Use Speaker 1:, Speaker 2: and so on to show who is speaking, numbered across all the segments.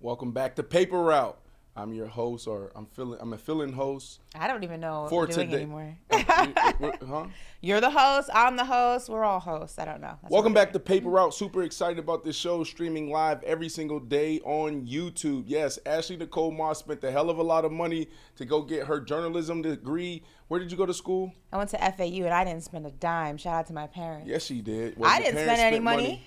Speaker 1: Welcome back to Paper Route. I'm your host, or I'm a fill-in host.
Speaker 2: I don't even know what
Speaker 1: for
Speaker 2: we're doing
Speaker 1: today.
Speaker 2: anymore.
Speaker 1: Huh?
Speaker 2: You're the host. I'm the host. We're all hosts. I don't know.
Speaker 1: Welcome back to Paper Route. Super excited about this show, streaming live every single day on YouTube. Yes, Ashley Nicole Moss spent a hell of a lot of money to go get her journalism degree. Where did you go to school?
Speaker 2: I went to FAU and I didn't spend a dime. Shout out to my parents.
Speaker 1: Yes, she did.
Speaker 2: I didn't spend any money.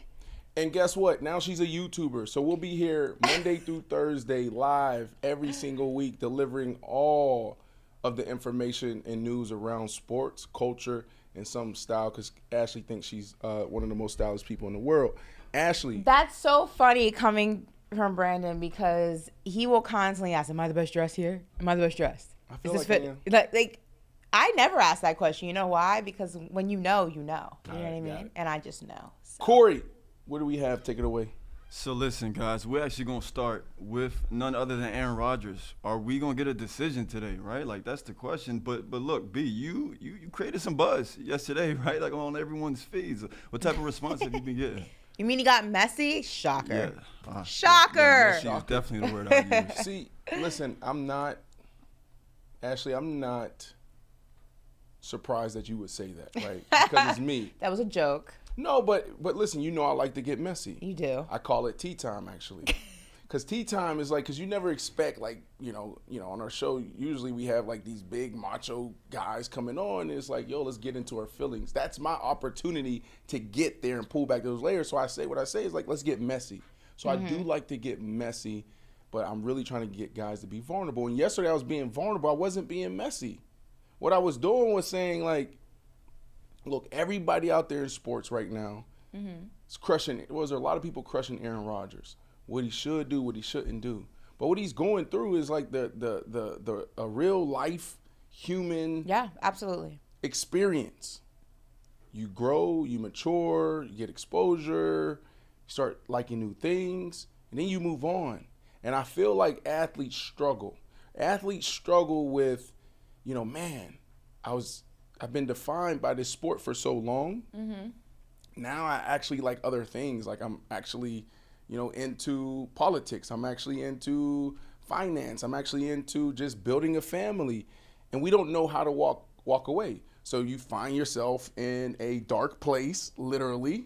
Speaker 1: And guess what? Now she's a YouTuber. So we'll be here Monday through Thursday live every single week, delivering all of the information and news around sports, culture, and some style, because Ashley thinks she's one of the most stylish people in the world. Ashley.
Speaker 2: That's so funny coming from Brandon, because he will constantly ask, am I the best dressed here? Am I the best dressed?
Speaker 1: I feel
Speaker 2: Is this
Speaker 1: like
Speaker 2: fit?
Speaker 1: I am.
Speaker 2: Like, I never ask that question. You know why? Because when you know, you know. You know what I
Speaker 1: got
Speaker 2: mean?
Speaker 1: it.
Speaker 2: And I just know. So.
Speaker 1: Corey, what do we have? Take it away.
Speaker 3: So listen, guys, we're actually going to start with none other than Aaron Rodgers. Are we going to get a decision today, right? Like, that's the question. But look, B, you created some buzz yesterday, right? Like, on everyone's feeds. What type of response have you been getting?
Speaker 2: You mean he got messy? Shocker.
Speaker 3: Yeah.
Speaker 2: Shocker.
Speaker 3: Yeah, messy is definitely the word I use.
Speaker 1: See, listen, I'm not surprised that you would say that, right? Because it's me.
Speaker 2: That was a joke.
Speaker 1: No, but listen, you know I like to get messy.
Speaker 2: You do.
Speaker 1: I call it tea time, actually. Because tea time is like, because you never expect, like, you know, on our show, usually we have like these big macho guys coming on. And it's like, yo, let's get into our feelings. That's my opportunity to get there and pull back those layers. So what I say is like, let's get messy. So I do like to get messy, but I'm really trying to get guys to be vulnerable. And yesterday I was being vulnerable. I wasn't being messy. What I was doing was saying, like, look, everybody out there in sports right now is crushing. There a lot of people crushing Aaron Rodgers, what he should do, what he shouldn't do. But what he's going through is like a real life human
Speaker 2: absolutely
Speaker 1: experience. You grow, you mature, you get exposure, you start liking new things, and then you move on. And I feel like athletes struggle. Athletes struggle with, you know, man, I've been defined by this sport for so long. Now I actually like other things. Like I'm actually, you know, into politics. I'm actually into finance. I'm actually into just building a family. And we don't know how to walk away. So you find yourself in a dark place, literally,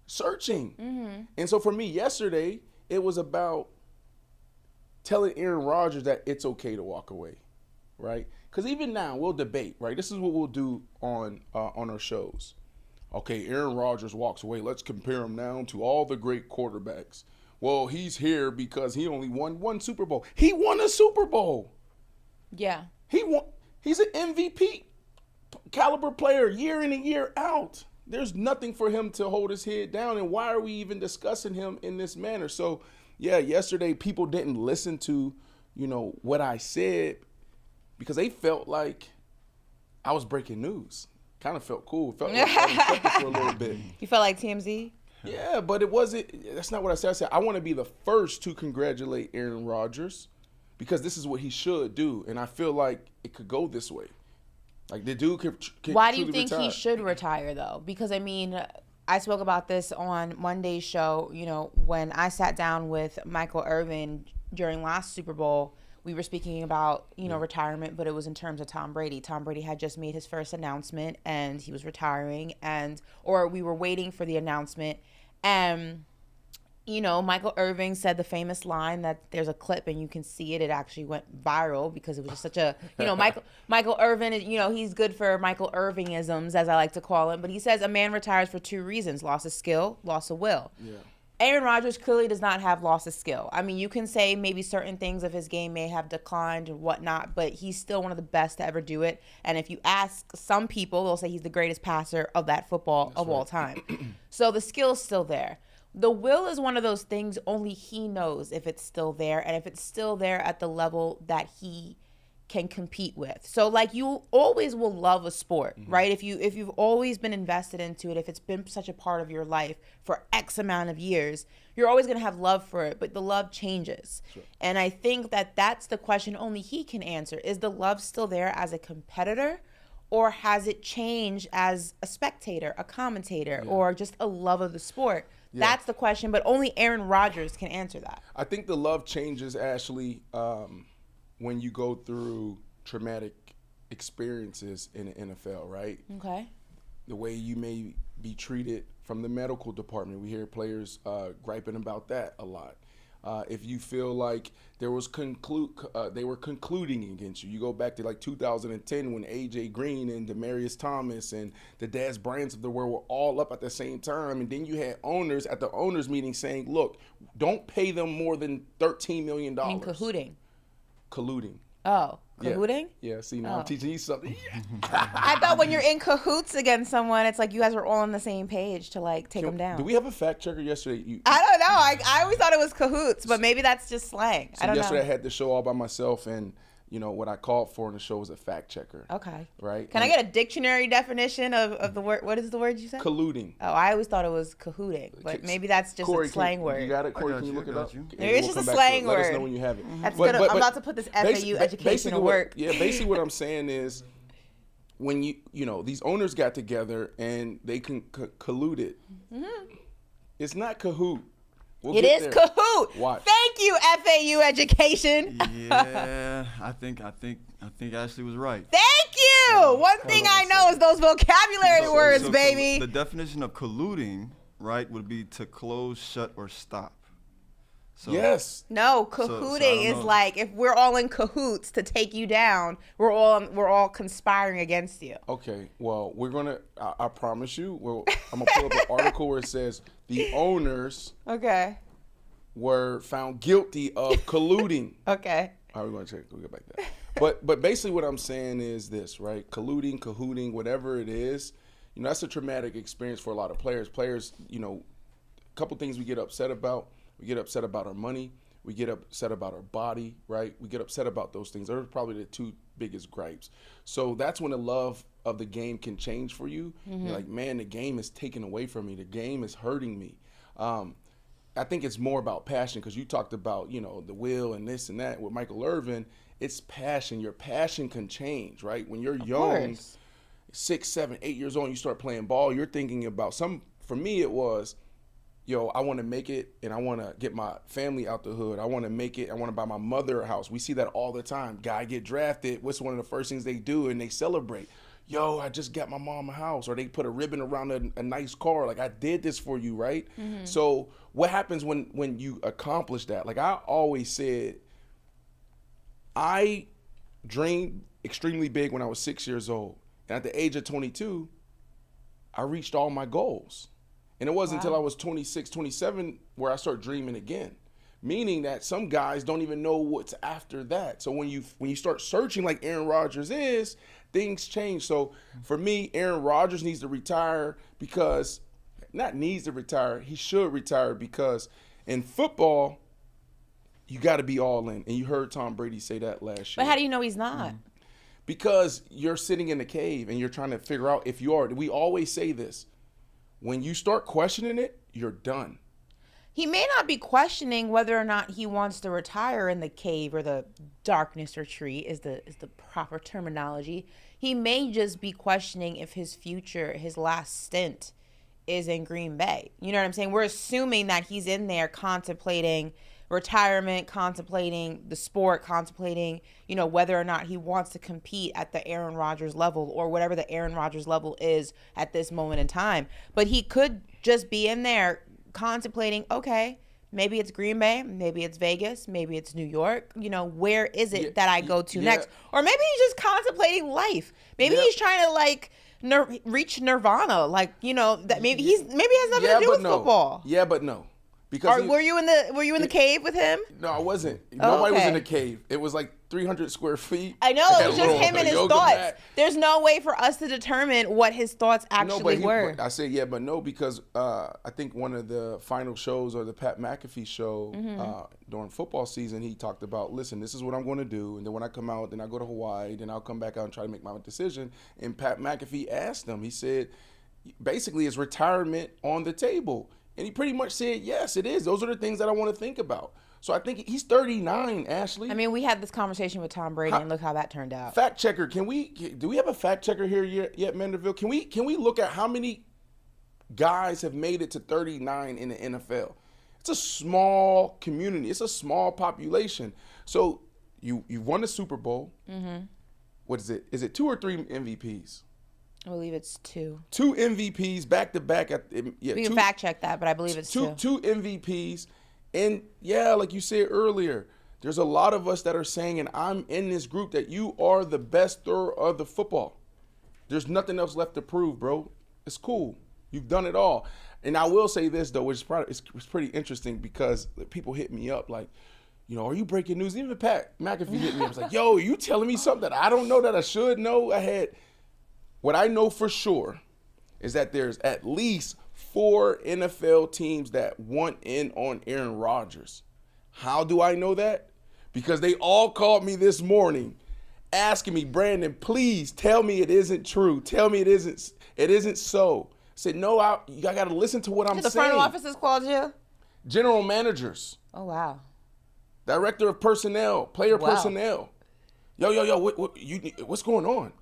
Speaker 1: searching. And so for me yesterday, it was about telling Aaron Rodgers that it's okay to walk away, right? Because even now, we'll debate, right? This is what we'll do on our shows. Okay, Aaron Rodgers walks away. Let's compare him now to all the great quarterbacks. Well, he's here because he only won one Super Bowl. He won a Super Bowl.
Speaker 2: Yeah.
Speaker 1: He's an MVP caliber player year in and year out. There's nothing for him to hold his head down. And why are we even discussing him in this manner? So, yeah, yesterday people didn't listen to, you know, what I said, because they felt like I was breaking news. Kind of felt cool. Felt like I was tripping for a little bit.
Speaker 2: You felt like TMZ?
Speaker 1: Yeah, but it wasn't. That's not what I said. I said I want to be the first to congratulate Aaron Rodgers, because this is what he should do, and I feel like it could go this way. Like the dude could
Speaker 2: Why do you think
Speaker 1: retire.
Speaker 2: he should retire, though? Because, I mean, I spoke about this on Monday's show. You know, when I sat down with Michael Irvin during last Super Bowl, we were speaking about, you know, retirement, but it was in terms of Tom Brady. Tom Brady had just made his first announcement, and he was retiring, or we were waiting for the announcement. And, you know, Michael Irving said the famous line that there's a clip and you can see it. It actually went viral because it was just such a, you know, Michael Irvin, you know, he's good for Michael Irvingisms, as I like to call him. But he says a man retires for two reasons: loss of skill, loss of will. Yeah. Aaron Rodgers clearly does not have loss of skill. I mean, you can say maybe certain things of his game may have declined and whatnot, but he's still one of the best to ever do it. And if you ask some people, they'll say he's the greatest passer of that football all time. So the skill's still there. The will is one of those things only he knows if it's still there, and if it's still there at the level that he can compete with. So like, you always will love a sport, right? If you've always been invested into it, if it's been such a part of your life for X amount of years, you're always going to have love for it, but the love changes. Sure. And I think that that's the question only he can answer. Is the love still there as a competitor, or has it changed as a spectator, a commentator, or just a love of the sport? That's the question, but only Aaron Rodgers can answer that.
Speaker 1: I think the love changes, Ashley, when you go through traumatic experiences in the NFL, right?
Speaker 2: Okay.
Speaker 1: The way you may be treated from the medical department. We hear players griping about that a lot. If you feel like there was they were concluding against you. You go back to like 2010 when A.J. Green and Demaryius Thomas and the Dez Bryants of the world were all up at the same time. And then you had owners at the owners meeting saying, look, don't pay them more than $13 million.
Speaker 2: I mean, cahooting.
Speaker 1: Colluding.
Speaker 2: Oh, cahooting?
Speaker 1: Yeah, see, now I'm teaching you something.
Speaker 2: I thought when you're in cahoots against someone, it's like you guys were all on the same page to like take them down.
Speaker 1: Do we have a fact checker yesterday?
Speaker 2: I don't know. I always thought it was cahoots, but maybe that's just slang.
Speaker 1: So
Speaker 2: I don't know.
Speaker 1: yesterday I had the show all by myself, and what I called for in the show was a fact checker.
Speaker 2: Okay.
Speaker 1: Right?
Speaker 2: Can I get a dictionary definition of the word? What is the word you said?
Speaker 1: Colluding.
Speaker 2: Oh, I always thought it was cahooting, but maybe that's just
Speaker 1: Corey,
Speaker 2: a slang word.
Speaker 1: You got it, Corey? Can you look it up?
Speaker 2: Maybe it's just a slang word.
Speaker 1: Let us know when you have it.
Speaker 2: That's good. I'm about to put this FAU education to work.
Speaker 1: Basically what I'm saying is when these owners got together and they colluded. Mm-hmm. It's not cahoot.
Speaker 2: It is cahoot.
Speaker 1: Watch.
Speaker 2: Thank you, FAU education.
Speaker 3: Yeah, I think Ashley was right.
Speaker 2: Thank you. One thing I know is those vocabulary words, baby.
Speaker 3: The definition of colluding, right, would be to close, shut, or stop. So,
Speaker 1: yes.
Speaker 2: No, cahooting is like if we're all in cahoots to take you down, we're all conspiring against you.
Speaker 1: Okay. Well, we're gonna. I promise you. I'm gonna pull up an article where it says the owners.
Speaker 2: Okay.
Speaker 1: Were found guilty of colluding.
Speaker 2: Okay.
Speaker 1: All right, we're gonna check. We'll get back to that. But basically, what I'm saying is this, right? Colluding, cahooting, whatever it is, that's a traumatic experience for a lot of players. Players, a couple things we get upset about. We get upset about our money. We get upset about our body, right? We get upset about those things. Those are probably the two biggest gripes. So that's when the love of the game can change for you. Mm-hmm. You're like, man, the game is taken away from me. The game is hurting me. I think it's more about passion because you talked about, the will and this and that with Michael Irvin. It's passion. Your passion can change, right? When you're young, 6, 7, 8 years old, and you start playing ball, you're thinking about for me, it was, I want to make it and I want to get my family out the hood. I want to make it. I want to buy my mother a house. We see that all the time. Guy get drafted. What's one of the first things they do? And they celebrate. I just got my mom a house. Or they put a ribbon around a nice car. Like, I did this for you, right? Mm-hmm. So what happens when you accomplish that? Like I always said, I dreamed extremely big when I was 6 years old. And at the age of 22, I reached all my goals. And it wasn't until I was 26, 27 where I started dreaming again. Meaning that some guys don't even know what's after that. So when you start searching like Aaron Rodgers is, things change. So for me, Aaron Rodgers needs to retire because, not needs to retire, he should retire because in football, you got to be all in. And you heard Tom Brady say that last year.
Speaker 2: But how do you know he's not?
Speaker 1: Because you're sitting in the cave and you're trying to figure out if you are. We always say this. When you start questioning it, you're done.
Speaker 2: He may not be questioning whether or not he wants to retire in the cave or the darkness retreat is the proper terminology. He may just be questioning if his future, his last stint is in Green Bay. You know what I'm saying? We're assuming that he's in there contemplating retirement, contemplating the sport, contemplating, whether or not he wants to compete at the Aaron Rodgers level or whatever the Aaron Rodgers level is at this moment in time. But he could just be in there contemplating, okay, maybe it's Green Bay, maybe it's Vegas, maybe it's New York. Where is it that I go to next? Or maybe he's just contemplating life. Maybe he's trying to reach nirvana. That maybe he has nothing to do with football.
Speaker 1: Yeah, but no. Because
Speaker 2: were you in the cave with him?
Speaker 1: No, I wasn't. Nobody was in the cave. It was like 300 square feet.
Speaker 2: I know, it was just him and his thoughts. Mat. There's no way for us to determine what his thoughts actually were.
Speaker 1: I said yeah, but no, because I think one of the final shows or the Pat McAfee show during football season, he talked about, listen, this is what I'm going to do, and then when I come out, then I go to Hawaii, then I'll come back out and try to make my decision. And Pat McAfee asked him, he said, basically, is retirement on the table? And he pretty much said, yes, it is. Those are the things that I want to think about. So I think he's 39, Ashley.
Speaker 2: I mean, we had this conversation with Tom Brady, and look how that turned out.
Speaker 1: Fact checker, do we have a fact checker here yet, Manderville? Can we look at how many guys have made it to 39 in the NFL. It's a small community. It's a small population. So you won the Super Bowl.
Speaker 2: Mm-hmm.
Speaker 1: What is it? Is it 2 or 3 MVPs?
Speaker 2: I believe it's 2.
Speaker 1: 2 MVPs back to back.
Speaker 2: We can fact check that, but I believe it's 2.
Speaker 1: 2 MVPs. And yeah, like you said earlier, there's a lot of us that are saying, and I'm in this group, that you are the best thrower of the football. There's nothing else left to prove, bro. It's cool. You've done it all. And I will say this, though, which is probably, it's pretty interesting because people hit me up like, you know, are you breaking news? Even Pat McAfee hit me up. I was like, yo, are you telling me something that I don't know that I should know? What I know for sure is that there's at least 4 NFL teams that want in on Aaron Rodgers. How do I know that? Because they all called me this morning asking me, Brandon, please tell me it isn't true. Tell me it isn't so. I said, no, I got to listen to what I'm saying.
Speaker 2: The front offices called you?
Speaker 1: General managers.
Speaker 2: Oh, wow.
Speaker 1: Director of personnel, player personnel. Yo, what's going on?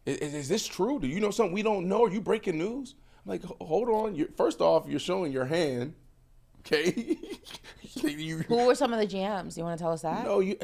Speaker 1: Is this true? Do you know something we don't know? Are you breaking news? I'm like, hold on. First off, you're showing your hand. Okay.
Speaker 2: Who were some of the GMs? You want to tell us that?
Speaker 1: No, you're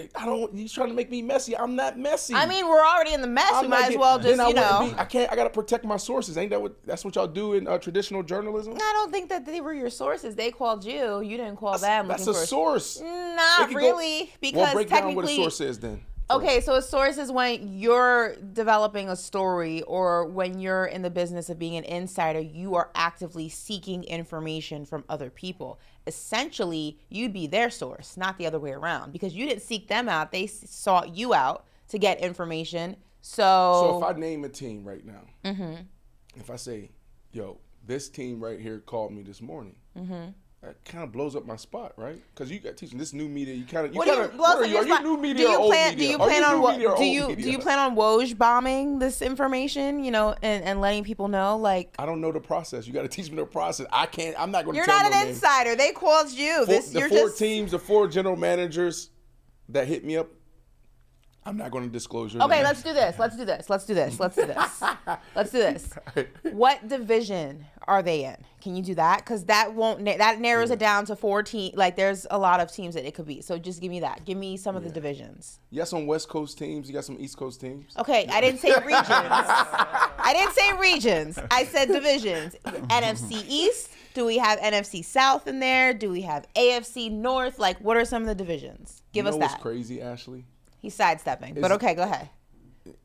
Speaker 1: trying to make me messy. I'm not messy.
Speaker 2: I mean, we're already in the mess. We might as well just, I
Speaker 1: got to protect my sources. Ain't that's what y'all do in traditional journalism?
Speaker 2: I don't think that they were your sources. They called you. You didn't call them.
Speaker 1: That's a source.
Speaker 2: Not really, because
Speaker 1: break
Speaker 2: technically.
Speaker 1: down what a source is then.
Speaker 2: Okay, so a source is when you're developing a story or when you're in the business of being an insider, you are actively seeking information from other people. Essentially, you'd be their source, not the other way around, because you didn't seek them out. They sought you out to get information. So
Speaker 1: if I name a team right now, if I say, yo, this team right here called me this morning, that kind of blows up my spot, right? Because you got teaching this new media. Are you new media or old media? Do you
Speaker 2: plan on Woj bombing this information? You know, and letting people know, like,
Speaker 1: I don't know the process. You got to teach me the process. I'm not going to.
Speaker 2: You're not an insider. They called you.
Speaker 1: The 4 general managers that hit me up. I'm not going to disclose your name.
Speaker 2: Okay, let's do this. What division are they in? Can you do that? Because that narrows it down to 4 teams. Like, there's a lot of teams that it could be. So just give me that. Give me some of the divisions.
Speaker 1: You got some West Coast teams. You got some East Coast teams.
Speaker 2: Okay, I didn't say regions. I said divisions. NFC East. Do we have NFC South in there? Do we have AFC North? Like, what are some of the divisions? Give us that.
Speaker 1: What's crazy, Ashley?
Speaker 2: He's sidestepping, but okay, go ahead.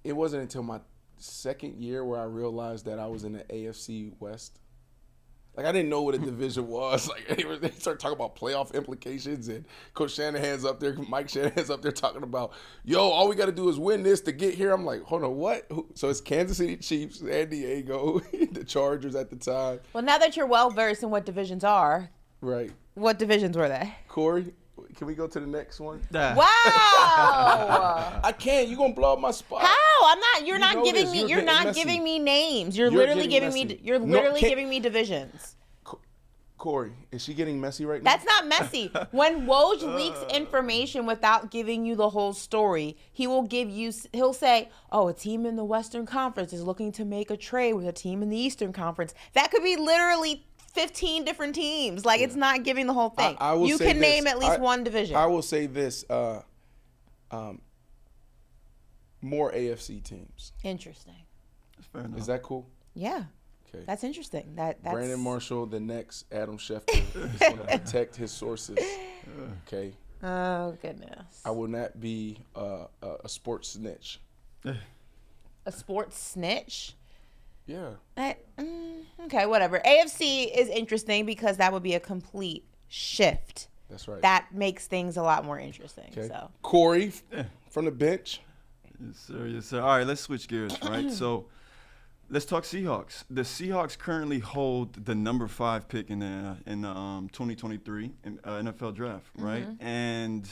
Speaker 1: It wasn't until my second year where I realized that I was in the AFC West. Like, I didn't know what a division was. Like, they started talking about playoff implications, and Coach Shanahan's up there, Mike Shanahan's up there talking about, yo, all we got to do is win this to get here. I'm like, hold on, what? So it's Kansas City Chiefs, San Diego, the Chargers at the time.
Speaker 2: Well, now that you're well-versed in what divisions are.
Speaker 1: Right.
Speaker 2: What divisions were they?
Speaker 1: Corey? Can we go to the next one?
Speaker 2: Wow!
Speaker 1: I can't. You're gonna blow up my spot.
Speaker 2: How? I'm not. You're not giving me. You're not giving me names. You're literally giving me. You're literally giving me divisions.
Speaker 1: Corey, is she getting messy right now?
Speaker 2: That's not messy. When Woj leaks information without giving you the whole story, he'll say, oh, a team in the Western Conference is looking to make a trade with a team in the Eastern Conference. That could be literally 15 different teams. Like, it's not giving the whole thing. You can name at least one division.
Speaker 1: I will say this. More AFC teams.
Speaker 2: Interesting.
Speaker 3: That's fair enough.
Speaker 1: Is that cool?
Speaker 2: Yeah.
Speaker 1: Okay.
Speaker 2: That's interesting. That's
Speaker 1: Brandon Marshall, the next Adam Schefter, is going to protect his sources. Okay.
Speaker 2: Oh, goodness.
Speaker 1: I will not be a sports snitch.
Speaker 2: A sports snitch?
Speaker 1: Yeah.
Speaker 2: Okay, whatever. AFC is interesting because that would be a complete shift.
Speaker 1: That's right.
Speaker 2: That makes things a lot more interesting.
Speaker 1: Okay.
Speaker 2: So
Speaker 1: Corey from the bench.
Speaker 3: Yes, sir. Yes, sir. All right, let's switch gears, right? So let's talk Seahawks. The Seahawks currently hold the number 5 pick in the 2023 NFL draft, right? And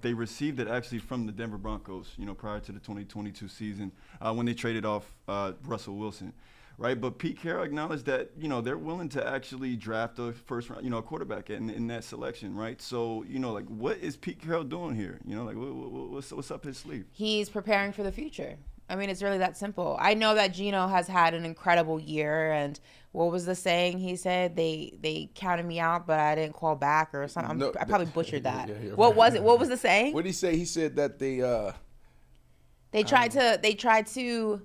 Speaker 3: they received it actually from the Denver Broncos, prior to the 2022 season when they traded off Russell Wilson, right? But Pete Carroll acknowledged that, they're willing to actually draft a first round, a quarterback in that selection, right? So, like, what is Pete Carroll doing here? What's up his sleeve?
Speaker 2: he's preparing for the future. I mean, it's really that simple. I know that Gino has had an incredible year, and what was the saying he said? They counted me out, but I didn't call back or something.
Speaker 1: No,
Speaker 2: I probably butchered that.
Speaker 1: Yeah,
Speaker 2: what was it? What was the saying?
Speaker 1: What did he say? He said that they tried
Speaker 2: to.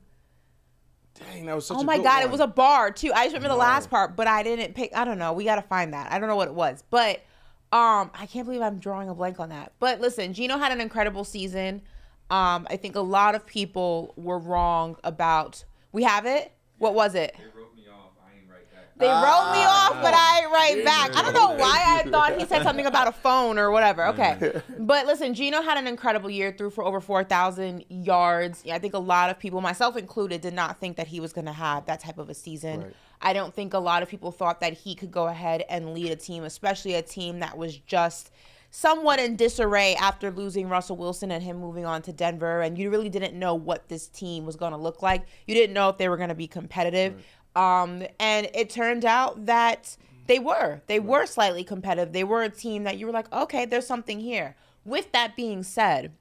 Speaker 1: Dang, that was such a
Speaker 2: Oh my
Speaker 1: good
Speaker 2: God,
Speaker 1: one.
Speaker 2: it was a bar too. I just remember the last part, but I didn't pick. I don't know. We got to find that. I don't know what it was, but I can't believe I'm drawing a blank on that. But listen, Gino had an incredible season. I think a lot of people were wrong about. We have it. What was it?
Speaker 4: They wrote me off. I ain't right back.
Speaker 2: They wrote me off, but I ain't right back. I don't know why I thought he said something about a phone or whatever. Okay. But listen, Gino had an incredible year, threw for over 4,000 yards. I think a lot of people, myself included, did not think that he was going to have that type of a season.
Speaker 1: Right.
Speaker 2: I don't think a lot of people thought that he could go ahead and lead a team, especially a team that was just somewhat in disarray after losing Russell Wilson and him moving on to Denver. And you really didn't know what this team was going to look like. You didn't know if they were going to be competitive. Right. And it turned out that they were. They were slightly competitive. They were a team that you were like, okay, there's something here. With that being said,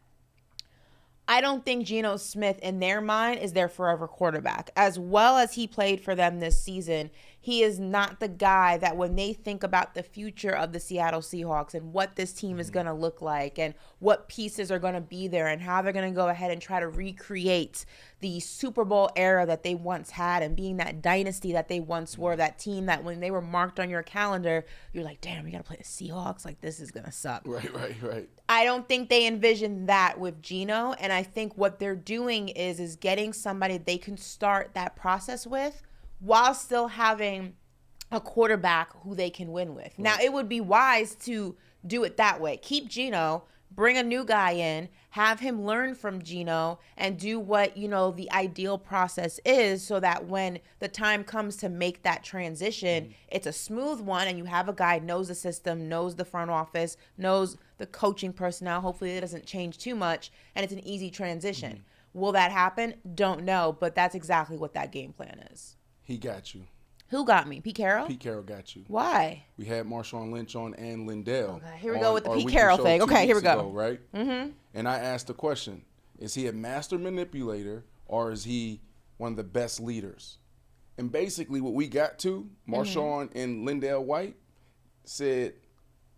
Speaker 2: I don't think Geno Smith, in their mind, is their forever quarterback. As well as he played for them this season, he is not the guy that when they think about the future of the Seattle Seahawks and what this team is going to look like and what pieces are going to be there and how they're going to go ahead and try to recreate the Super Bowl era that they once had and being that dynasty that they once were, that team that when they were marked on your calendar, you're like, damn, we got to play the Seahawks? Like, this is going to suck.
Speaker 1: Right.
Speaker 2: I don't think they envision that with Geno, and I think what they're doing is getting somebody they can start that process with while still having a quarterback who they can win with. Now, it would be wise to do it that way. Keep Geno, bring a new guy in, have him learn from Geno, and do what, the ideal process is so that when the time comes to make that transition, it's a smooth one and you have a guy who knows the system, knows the front office, knows the coaching personnel. Hopefully it doesn't change too much and it's an easy transition. Will that happen? Don't know, but that's exactly what that game plan is.
Speaker 1: He got you.
Speaker 2: Who got me? Pete Carroll?
Speaker 1: Pete Carroll got you.
Speaker 2: Why?
Speaker 1: We had Marshawn Lynch on and Lindell.
Speaker 2: Okay, here we go with the Pete Carroll thing. Okay, here we go.
Speaker 1: Right? Mm-hmm. And I asked the question, is he a master manipulator or is he one of the best leaders? And basically what we got to, Marshawn and Lindell White said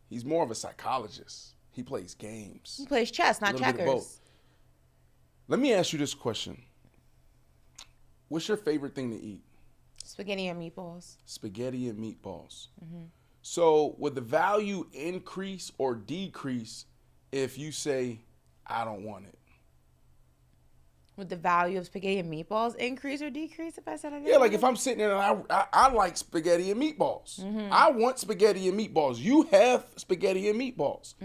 Speaker 1: he's more of a psychologist. He plays games.
Speaker 2: He plays chess, not checkers.
Speaker 1: Let me ask you this question. What's your favorite thing to eat?
Speaker 2: Spaghetti and meatballs.
Speaker 1: Spaghetti and meatballs. So would the value increase or decrease if you say, I don't want it?
Speaker 2: Would the value of spaghetti and meatballs increase or decrease if I said I didn't?
Speaker 1: Yeah, like if I'm sitting there and I like spaghetti and meatballs. I want spaghetti and meatballs. You have spaghetti and meatballs.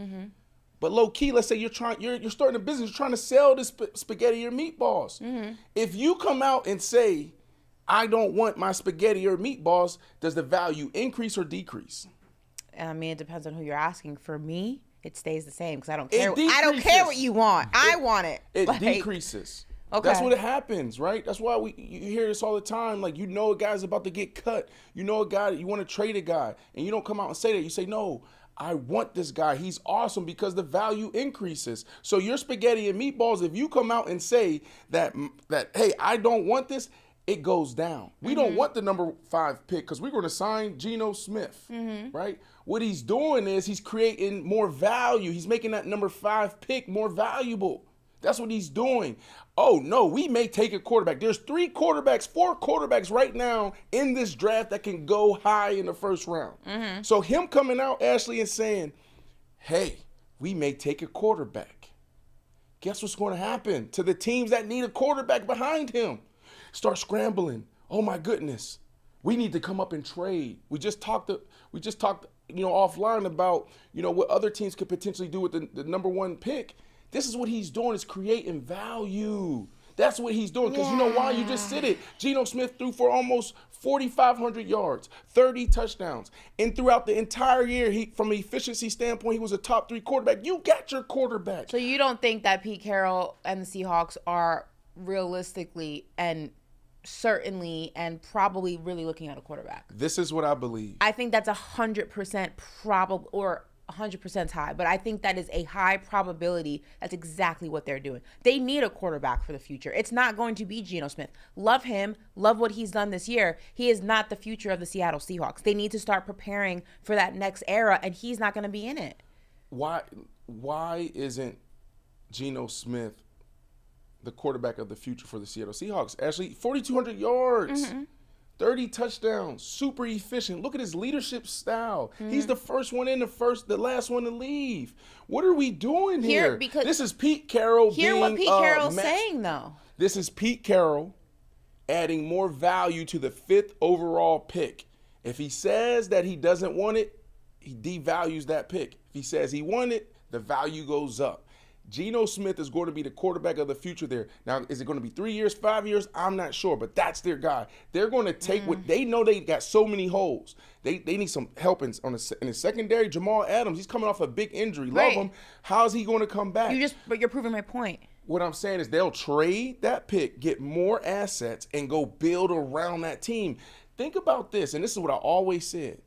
Speaker 1: But low key, let's say you're starting a business, you're trying to sell this spaghetti or meatballs. If you come out and say, I don't want my spaghetti or meatballs, does the value increase or decrease?
Speaker 2: I mean, it depends on who you're asking. For me, it stays the same because I don't care.
Speaker 1: I
Speaker 2: don't care what you want. I want it.
Speaker 1: It decreases. Okay. That's what happens, right? That's why you hear this all the time. Like, a guy's about to get cut. A guy, you want to trade a guy, and you don't come out and say that. You say, no, I want this guy. He's awesome because the value increases. So your spaghetti and meatballs, if you come out and say that hey, I don't want this, it goes down. We don't want the number 5 pick because we're going to sign Geno Smith, right? What he's doing is he's creating more value. He's making that number 5 pick more valuable. That's what he's doing. Oh, no, we may take a quarterback. There's 4 quarterbacks right now in this draft that can go high in the first round. So him coming out, Ashley, and saying, hey, we may take a quarterback. Guess what's going to happen to the teams that need a quarterback behind him? Start scrambling. Oh my goodness, we need to come up and trade. We just talked, offline about, what other teams could potentially do with the number 1 pick. This is what he's doing, is creating value. That's what he's doing. Because you know why? You just said it. Geno Smith threw for almost 4,500 yards, 30 touchdowns. And throughout the entire year, from an efficiency standpoint, he was a top 3 quarterback. You got your quarterback.
Speaker 2: So you don't think that Pete Carroll and the Seahawks are realistically and certainly and probably really looking at a quarterback?
Speaker 1: This is what I believe.
Speaker 2: I think that's 100% probable or 100% high, but I think that is a high probability. That's exactly what they're doing. They need a quarterback for the future. It's not going to be Geno Smith. Love him, love what he's done this year. He is not the future of the Seattle Seahawks. They need to start preparing for that next era, and he's not going to be in it.
Speaker 1: Why isn't Geno Smith the quarterback of the future for the Seattle Seahawks? Actually, 4,200 yards. 30 touchdowns, super efficient. Look at his leadership style. He's the first one in, the last one to leave. What are we doing here?
Speaker 2: Because
Speaker 1: this is Pete Carroll.
Speaker 2: Hear what Pete Carroll's saying, though.
Speaker 1: This is Pete Carroll adding more value to the 5th overall pick. If he says that he doesn't want it, he devalues that pick. If he says he wants it, the value goes up. Geno Smith is going to be the quarterback of the future there. Now, is it going to be 3 years, 5 years? I'm not sure, but that's their guy. They're going to take what they know. They got so many holes. They need some help in the secondary. Jamal Adams, he's coming off a big injury. Love him. How's he going to come back?
Speaker 2: But you're proving my point.
Speaker 1: What I'm saying is they'll trade that pick, get more assets, and go build around that team. Think about this, and this is what I always said.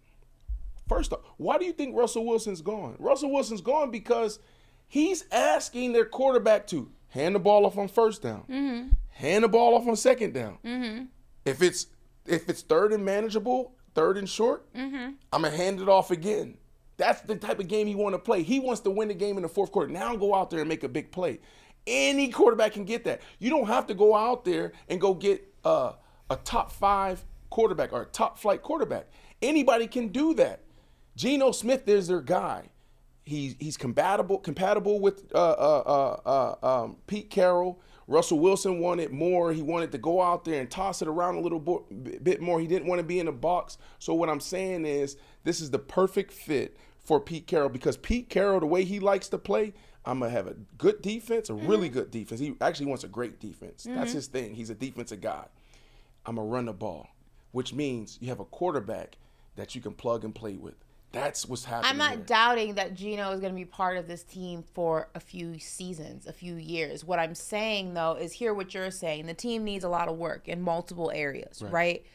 Speaker 1: First off, why do you think Russell Wilson's gone? Russell Wilson's gone because he's asking their quarterback to hand the ball off on first down, hand the ball off on second down. If it's third and manageable, third and short, I'm going to hand it off again. That's the type of game he wants to play. He wants to win the game in the fourth quarter. Now go out there and make a big play. Any quarterback can get that. You don't have to go out there and go get a top 5 quarterback or a top flight quarterback. Anybody can do that. Geno Smith is their guy. He's compatible with Pete Carroll. Russell Wilson wanted more. He wanted to go out there and toss it around a little bit more. He didn't want to be in the box. So what I'm saying is this is the perfect fit for Pete Carroll because Pete Carroll, the way he likes to play, I'm going to have a good defense, a really good defense. He actually wants a great defense. That's his thing. He's a defensive guy. I'm going to run the ball, which means you have a quarterback that you can plug and play with. That's what's happening.
Speaker 2: I'm not doubting that Geno is going to be part of this team for a few seasons, a few years. What I'm saying, though, is hear what you're saying. The team needs a lot of work in multiple areas, right?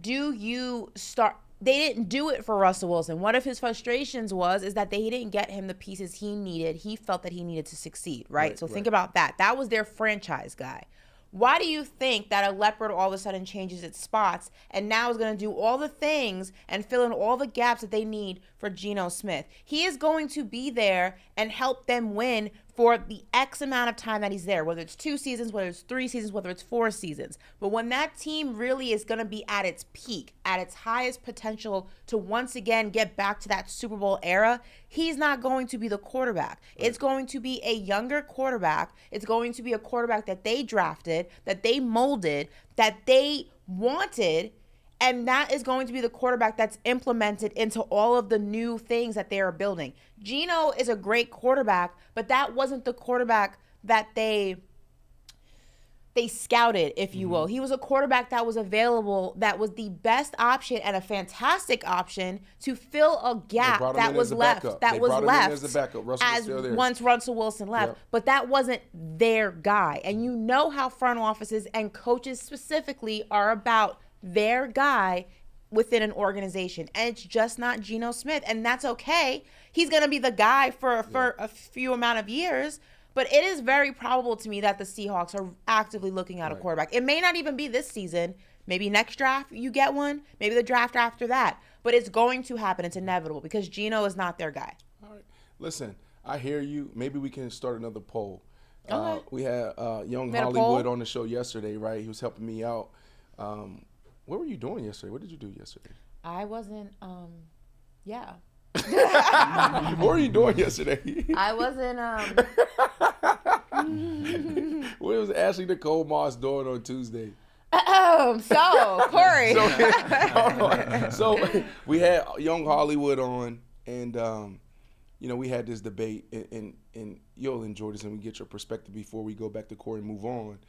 Speaker 2: Do you start – they didn't do it for Russell Wilson. One of his frustrations is that they didn't get him the pieces he needed. He felt that he needed to succeed, right? So think about that. That was their franchise guy. Why do you think that a leopard all of a sudden changes its spots and now is going to do all the things and fill in all the gaps that they need for Geno Smith? He is going to be there and help them win for the X amount of time that he's there, whether it's 2 seasons, whether it's 3 seasons, whether it's 4 seasons. But when that team really is going to be at its peak, at its highest potential to once again get back to that Super Bowl era, he's not going to be the quarterback. It's going to be a younger quarterback. It's going to be a quarterback that they drafted, that they molded, that they wanted, and that is going to be the quarterback that's implemented into all of the new things that they are building. Geno is a great quarterback, but that wasn't the quarterback that they scouted, if you will. He was a quarterback that was available, that was the best option and a fantastic option to fill a gap that was left. That was left as once Russell Wilson left. But that wasn't their guy. And you know how front offices and coaches specifically are about their guy within an organization, and it's just not Geno Smith, and that's okay. He's going to be the guy for a few amount of years, but it is very probable to me that the Seahawks are actively looking at a quarterback. It may not even be this season. Maybe next draft you get one, maybe the draft after that, but it's going to happen. It's inevitable because Geno is not their guy.
Speaker 1: All right. Listen, I hear you. Maybe we can start another poll.
Speaker 2: Okay.
Speaker 1: We had Young Hollywood on the show yesterday, right? He was helping me out. What were you doing yesterday? What did you do yesterday?
Speaker 2: I wasn't, yeah.
Speaker 1: What were you doing yesterday?
Speaker 2: I wasn't,
Speaker 1: What was Ashley Nicole Moss doing on Tuesday?
Speaker 2: So, Corey.
Speaker 1: So we had Young Hollywood on, and, we had this debate, and you'll enjoy this, and we get your perspective before we go back to Corey and move on.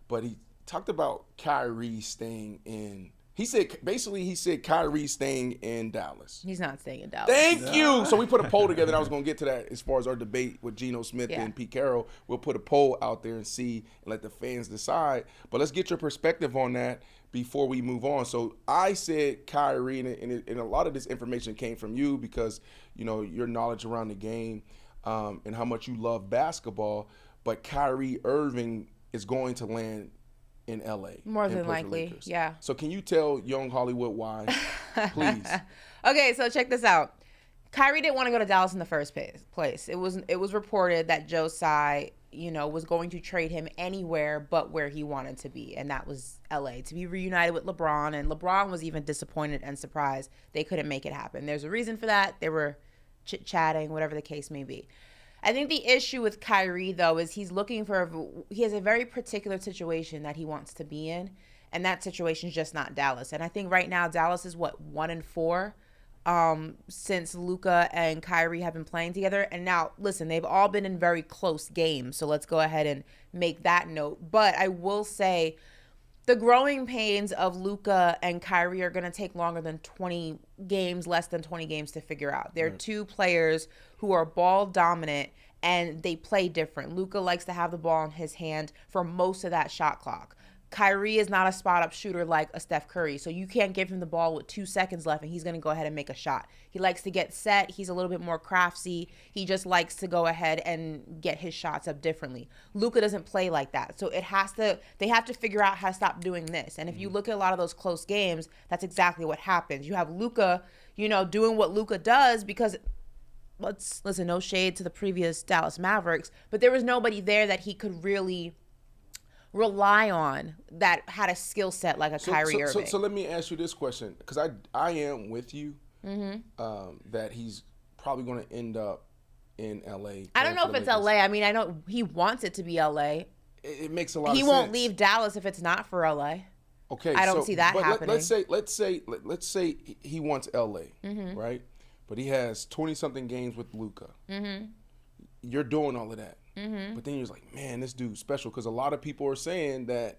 Speaker 1: But he talked about Kyrie staying in He said Kyrie's staying in Dallas.
Speaker 2: He's not staying in Dallas.
Speaker 1: Thank you. So we put a poll together, and I was going to get to that as far as our debate with Geno Smith
Speaker 2: Yeah.
Speaker 1: and Pete Carroll. We'll put a poll out there and see and let the fans decide. But let's get your perspective on that before we move on. So I said Kyrie, and a lot of this information came from you because, you know, your knowledge around the game and how much you love basketball. But Kyrie Irving is going to land in LA.
Speaker 2: More
Speaker 1: and
Speaker 2: than
Speaker 1: play for
Speaker 2: likely,
Speaker 1: Lakers.
Speaker 2: yeah.
Speaker 1: So can you tell young Hollywood why, please?
Speaker 2: Okay, so check this out. Kyrie didn't want to go to Dallas in the first place. It was reported that Joe Tsai, you know, was going to trade him anywhere but where he wanted to be, and that was LA, to be reunited with LeBron. And LeBron was even disappointed and surprised they couldn't make it happen. There's a reason for that. They were chit-chatting, whatever the case may be. I think the issue with Kyrie, though, is he has a very particular situation that he wants to be in, and that situation is just not Dallas. And I think right now Dallas is, 1-4 since Luka and Kyrie have been playing together. And now, listen, they've all been in very close games, so let's go ahead and make that note. But I will say the growing pains of Luka and Kyrie are going to take longer than 20 games, less than 20 games to figure out. They're two players who are ball dominant and they play different. Luka likes to have the ball in his hand for most of that shot clock. Kyrie is not a spot-up shooter like a Steph Curry, so you can't give him the ball with 2 seconds left and he's going to go ahead and make a shot. He likes to get set. He's a little bit more craftsy. He just likes to go ahead and get his shots up differently. Luka doesn't play like that, so they have to figure out how to stop doing this. And if you look at a lot of those close games, that's exactly what happens. You have Luka, you know, doing what Luka does because listen, no shade to the previous Dallas Mavericks, but there was nobody there that he could really rely on that had a skill set like a Kyrie Irving.
Speaker 1: So let me ask you this question, because I am with you that he's probably going to end up in LA.
Speaker 2: I don't know if it's LA. I mean, I know he wants it to be LA.
Speaker 1: It makes a lot of sense.
Speaker 2: He won't leave Dallas if it's not for LA.
Speaker 1: Okay,
Speaker 2: I don't see that happening.
Speaker 1: Let's say he wants LA, right? But he has 20-something games with Luka. You're doing all of that. But then you're just like, man, this dude's special, because a lot of people are saying that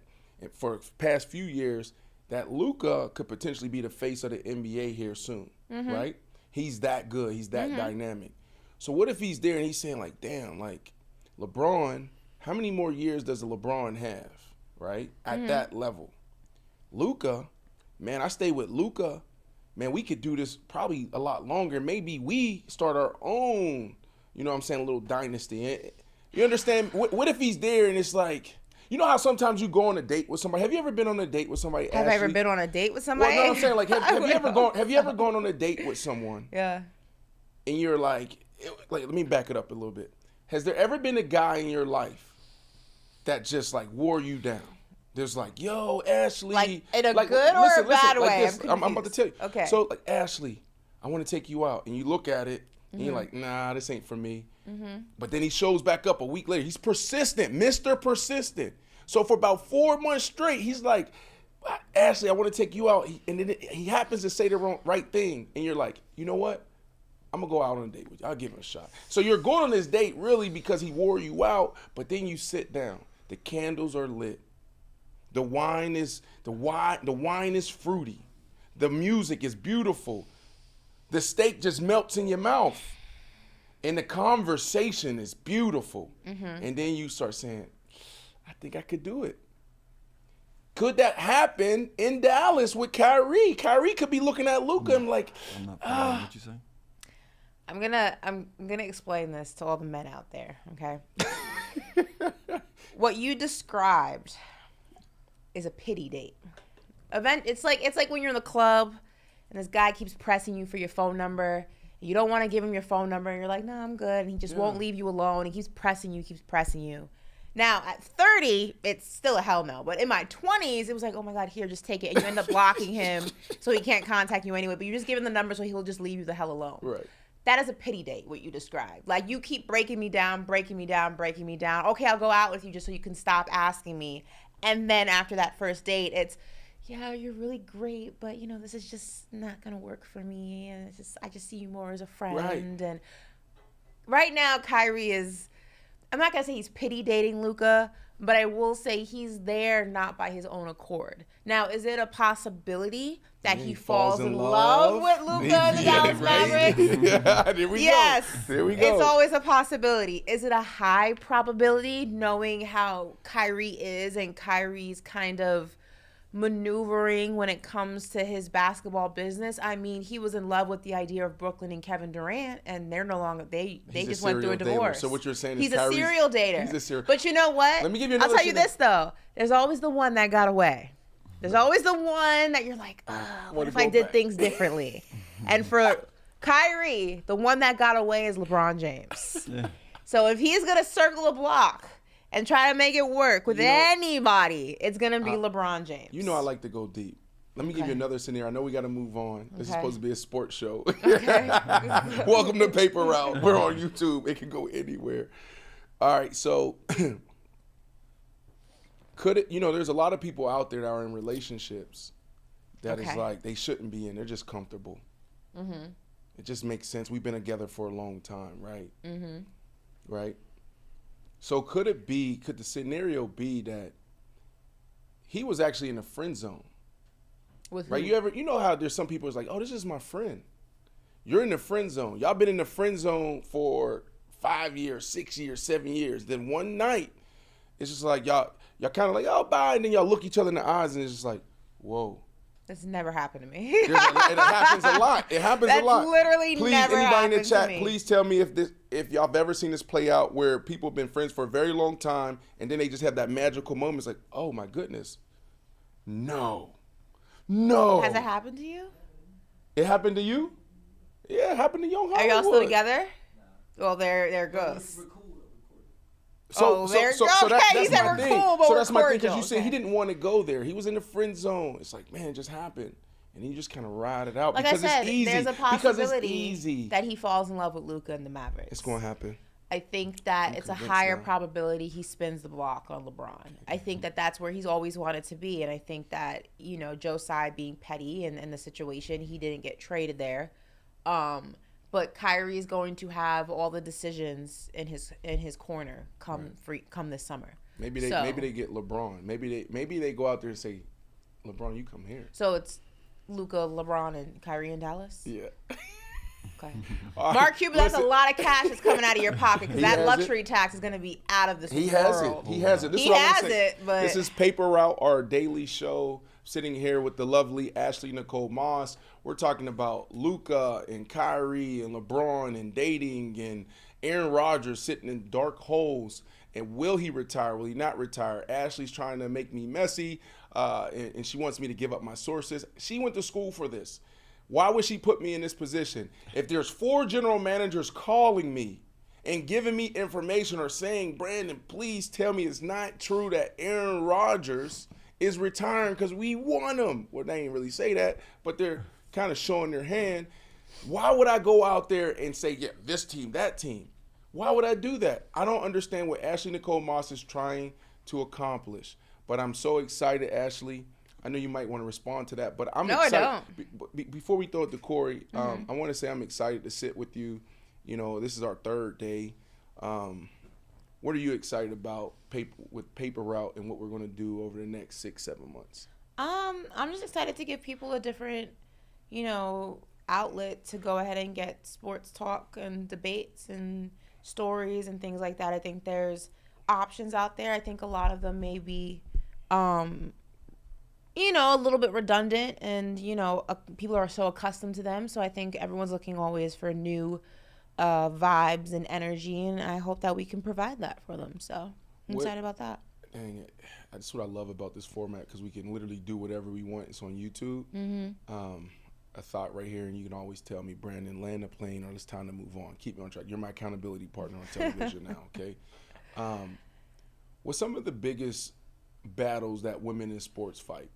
Speaker 1: for past few years that Luka could potentially be the face of the NBA here soon, right? He's that good. He's that dynamic. So what if he's there and he's saying like, damn, like LeBron, how many more years does LeBron have, right, at that level? Luka, man, I stay with Luka. Man, we could do this probably a lot longer. Maybe we start our own, you know what I'm saying, a little dynasty. You understand? What if he's there and it's like, you know how sometimes you go on a date with somebody? Have you ever been on a date with somebody?
Speaker 2: Have I ever been on a date with somebody?
Speaker 1: Well, no, I'm saying, like, have you ever gone on a date with someone?
Speaker 2: Yeah.
Speaker 1: And you're like, let me back it up a little bit. Has there ever been a guy in your life that just like wore you down? There's like, yo, Ashley.
Speaker 2: Like in a good or a bad way?
Speaker 1: I'm about to tell you.
Speaker 2: Okay.
Speaker 1: So like, Ashley, I want to take you out. And you look at it and you're like, nah, this ain't for me. But then he shows back up a week later. He's persistent, Mr. Persistent. So for about 4 months straight, he's like, Ashley, I want to take you out. And then he happens to say the right thing. And you're like, you know what? I'm going to go out on a date with you. I'll give him a shot. So you're going on this date really because he wore you out. But then you sit down. The candles are lit. The wine is fruity. The music is beautiful. The steak just melts in your mouth. And the conversation is beautiful. And then you start saying, I think I could do it. Could that happen in Dallas with Kyrie? Kyrie could be looking at Luka and like,
Speaker 3: I'm not following what you say.
Speaker 2: I'm gonna explain this to all the men out there, okay? What you described is a pity date. It's like when you're in the club and this guy keeps pressing you for your phone number. You don't want to give him your phone number and you're like, no, I'm good. And he just won't leave you alone. He keeps pressing you. Now, at 30, it's still a hell no. But in my 20s, it was like, oh my God, here, just take it. And you end up blocking him so he can't contact you anyway. But you just give him the number so he'll just leave you the hell alone.
Speaker 1: right.
Speaker 2: That is a pity date, what you described. Like, you keep breaking me down. Okay, I'll go out with you just so you can stop asking me. And then after that first date, it's, yeah, you're really great, but, you know, this is just not going to work for me. And I just see you more as a friend.
Speaker 1: Right.
Speaker 2: And right now, Kyrie is, I'm not going to say he's pity dating Luka, but I will say he's there not by his own accord. Now, is it a possibility that he falls in love with Luka and the Dallas Mavericks?
Speaker 1: Yeah, there we
Speaker 2: Yes.
Speaker 1: go. There we go.
Speaker 2: It's always a possibility. Is it a high probability knowing how Kyrie is and Kyrie's kind of maneuvering when it comes to his basketball business? I mean, he was in love with the idea of Brooklyn and Kevin Durant, and they're no longer, they just went through a divorce.
Speaker 1: So what you're saying
Speaker 2: he's
Speaker 1: is
Speaker 2: a serial dater.
Speaker 1: He's a serial.
Speaker 2: But you know what?
Speaker 1: Let me give you
Speaker 2: I'll
Speaker 1: another
Speaker 2: tell you this, though. There's always the one that got away. There's always the one that you're like, what if I did things differently? And for Kyrie, the one that got away is LeBron James.
Speaker 3: Yeah.
Speaker 2: So if he's going to circle a block and try to make it work with anybody, it's going to be LeBron James.
Speaker 1: You know I like to go deep. Let me give you another scenario. I know we got to move on. This is supposed to be a sports show.
Speaker 2: Okay.
Speaker 1: Welcome to Paper Route. We're on YouTube. It can go anywhere. All right, so could it, there's a lot of people out there that are in relationships that is like they shouldn't be in. They're just comfortable. Mm-hmm. It just makes sense. We've been together for a long time, right? Mm-hmm. Right? So could the scenario be that he was actually in a friend zone?
Speaker 2: With
Speaker 1: right?
Speaker 2: who?
Speaker 1: You know how there's some people who's like, oh, this is my friend. You're in the friend zone. Y'all been in the friend zone for 5 years, 6 years, 7 years. Then one night, it's just like y'all kind of like, oh, bye. And then y'all look each other in the eyes and it's just like, whoa.
Speaker 2: That's never happened to me.
Speaker 1: It happens a lot. It happens a lot.
Speaker 2: That's literally never happened to me.
Speaker 1: Please, anybody in the chat, please tell me if y'all have ever seen this play out where people have been friends for a very long time and then they just have that magical moment. It's like, oh my goodness. No.
Speaker 2: Has it happened to you?
Speaker 1: It happened to you? Yeah, it happened to Young Hollywood.
Speaker 2: Are y'all still together? Well, there it goes.
Speaker 1: So that's
Speaker 2: he said
Speaker 1: my
Speaker 2: we're
Speaker 1: thing.
Speaker 2: cool, but
Speaker 1: so
Speaker 2: we're
Speaker 1: that's my thing, because
Speaker 2: cordial.
Speaker 1: you said he didn't want to go there. He was in the friend zone. It's like, man, it just happened. And you just kind of ride it out
Speaker 2: Like
Speaker 1: because
Speaker 2: I said,
Speaker 1: it's easy.
Speaker 2: there's a
Speaker 1: Because
Speaker 2: possibility
Speaker 1: it's easy.
Speaker 2: that he falls in love with Luka and the Mavericks.
Speaker 1: It's going to happen.
Speaker 2: I think that it's a
Speaker 1: convinced
Speaker 2: higher
Speaker 1: now.
Speaker 2: probability he spins the block on LeBron. I think that that's where he's always wanted to be. And I think that, Joe Tsai being petty and the situation, he didn't get traded there. But Kyrie is going to have all the decisions in his corner come this summer.
Speaker 1: Maybe they get LeBron. Maybe they go out there and say, LeBron, you come here.
Speaker 2: So it's Luka, LeBron, and Kyrie in Dallas?
Speaker 1: Yeah.
Speaker 2: Okay. Mark Cuban, that's a lot of cash that's coming out of your pocket because that luxury tax is going to be out of this world.
Speaker 1: He has it.
Speaker 2: He has it, but
Speaker 1: this is Paper Route, our daily show. Sitting here with the lovely Ashley Nicole Moss. We're talking about Luka and Kyrie and LeBron and dating and Aaron Rodgers sitting in dark holes. And will he retire? Will he not retire? Ashley's trying to make me messy, and she wants me to give up my sources. She went to school for this. Why would she put me in this position? If there's 4 general managers calling me and giving me information or saying, Brandon, please tell me it's not true that Aaron Rodgers is retiring because we want him. Well, they ain't really say that, but they're kind of showing their hand. Why would I go out there and say, yeah, this team, that team? Why would I do that? I don't understand what Ashley Nicole Moss is trying to accomplish. But I'm so excited, Ashley. I know you might want to respond to that, but I'm excited.
Speaker 2: I don't.
Speaker 1: Before we throw it to Corey, I want to say I'm excited to sit with you. This is our 3rd day. What are you excited about with Paper Route and what we're going to do over the next 6-7 months?
Speaker 2: I'm just excited to give people a different, outlet to go ahead and get sports talk and debates and stories and things like that. I think there's options out there. I think a lot of them may be, a little bit redundant and, people are so accustomed to them. So I think everyone's looking always for new vibes and energy, and I hope that we can provide that for them. So I'm excited about that.
Speaker 1: Dang it. That's what I love about this format, because we can literally do whatever we want. It's on YouTube. A thought right here, and you can always tell me, Brandon, land the plane or it's time to move on. Keep me on track. You're my accountability partner on television now, okay? What's some of the biggest battles that women in sports fight?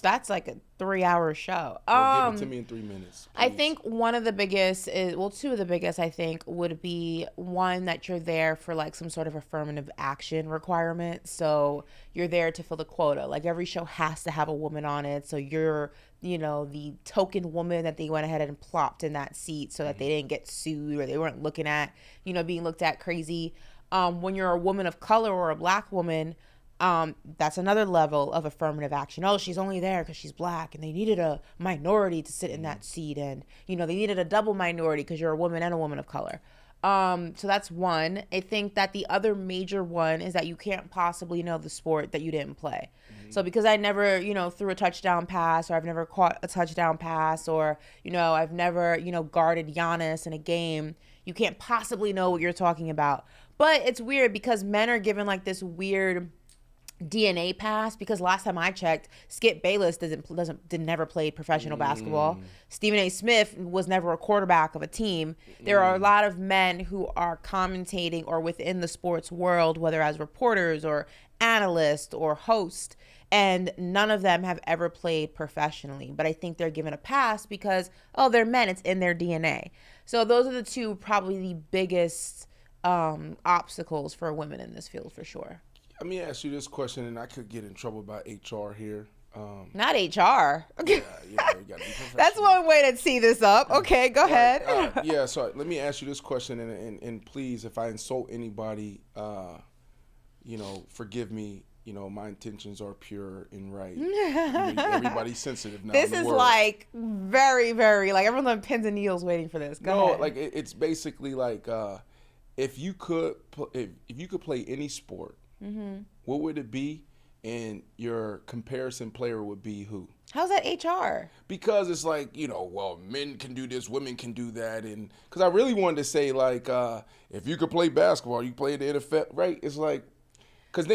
Speaker 2: That's like a 3-hour show.
Speaker 1: Well, give it to me in 3 minutes.
Speaker 2: I
Speaker 1: please.
Speaker 2: think one of the biggest is, well, two of the biggest, I think, would be one that you're there for like some sort of affirmative action requirement. So you're there to fill the quota. Like every show has to have a woman on it. So you're, the token woman that they went ahead and plopped in that seat so that they didn't get sued or they weren't looking at, being looked at crazy. When you're a woman of color or a black woman, that's another level of affirmative action. Oh, she's only there because she's black and they needed a minority to sit in that seat. And, they needed a double minority because you're a woman and a woman of color. So that's one. I think that the other major one is that you can't possibly know the sport that you didn't play. So because I never, threw a touchdown pass, or I've never caught a touchdown pass, or, I've never, guarded Giannis in a game, you can't possibly know what you're talking about. But it's weird because men are given like this weird DNA pass, because last time I checked, Skip Bayless never played professional basketball. Stephen A. Smith was never a quarterback of a team. There are a lot of men who are commentating or within the sports world, whether as reporters or analysts or hosts, and none of them have ever played professionally. But I think they're given a pass because, they're men. It's in their DNA. So those are the two probably the biggest obstacles for women in this field for sure.
Speaker 1: Let me ask you this question, and I could get in trouble by HR here.
Speaker 2: Not HR.
Speaker 1: We gotta be professional.
Speaker 2: That's one way to see this up. Okay, go ahead.
Speaker 1: So let me ask you this question, and please, if I insult anybody, forgive me. My intentions are pure and right. Everybody's sensitive now.
Speaker 2: This is like very, very, like everyone's on pins and needles waiting for this. Go ahead.
Speaker 1: Like it's basically like if you could play any sport, what would it be? And your comparison player would be who?
Speaker 2: How's that HR?
Speaker 1: Because it's like, men can do this, women can do that. And because I really wanted to say, like, if you could play basketball, you play in the NFL, right? It's like, because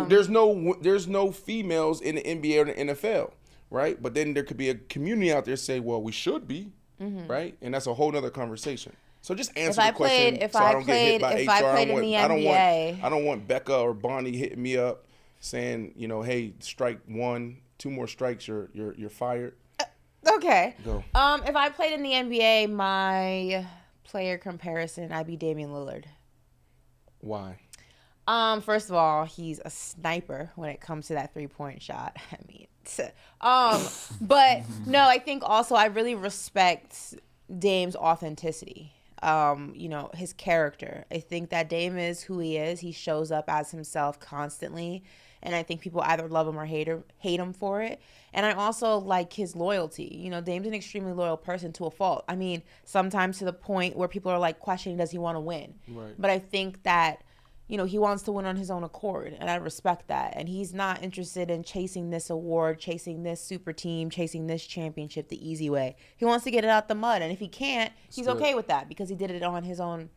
Speaker 1: there's no females in the NBA or the NFL, right? But then there could be a community out there say, well, we should be, right? And that's a whole other conversation. So just answer the question so I don't get hit by HR. I don't want Becca or Bonnie hitting me up saying, hey, strike one, 2 more strikes, you're fired.
Speaker 2: Okay.
Speaker 1: Go.
Speaker 2: If I played in the NBA, my player comparison, I'd be Damian Lillard.
Speaker 1: Why?
Speaker 2: First of all, he's a sniper when it comes to that 3-point shot. I mean, but no, I think also I really respect Dame's authenticity. His character. I think that Dame is who he is. He shows up as himself constantly. And I think people either love him or hate him for it. And I also like his loyalty. Dame's an extremely loyal person to a fault. I mean, sometimes to the point where people are like questioning, does he want to win?
Speaker 1: Right.
Speaker 2: But I think that, he wants to win on his own accord. And I respect that. And he's not interested in chasing this award, chasing this super team, chasing this championship the easy way. He wants to get it out the mud. And if he can't, he's okay with that because he did it on his own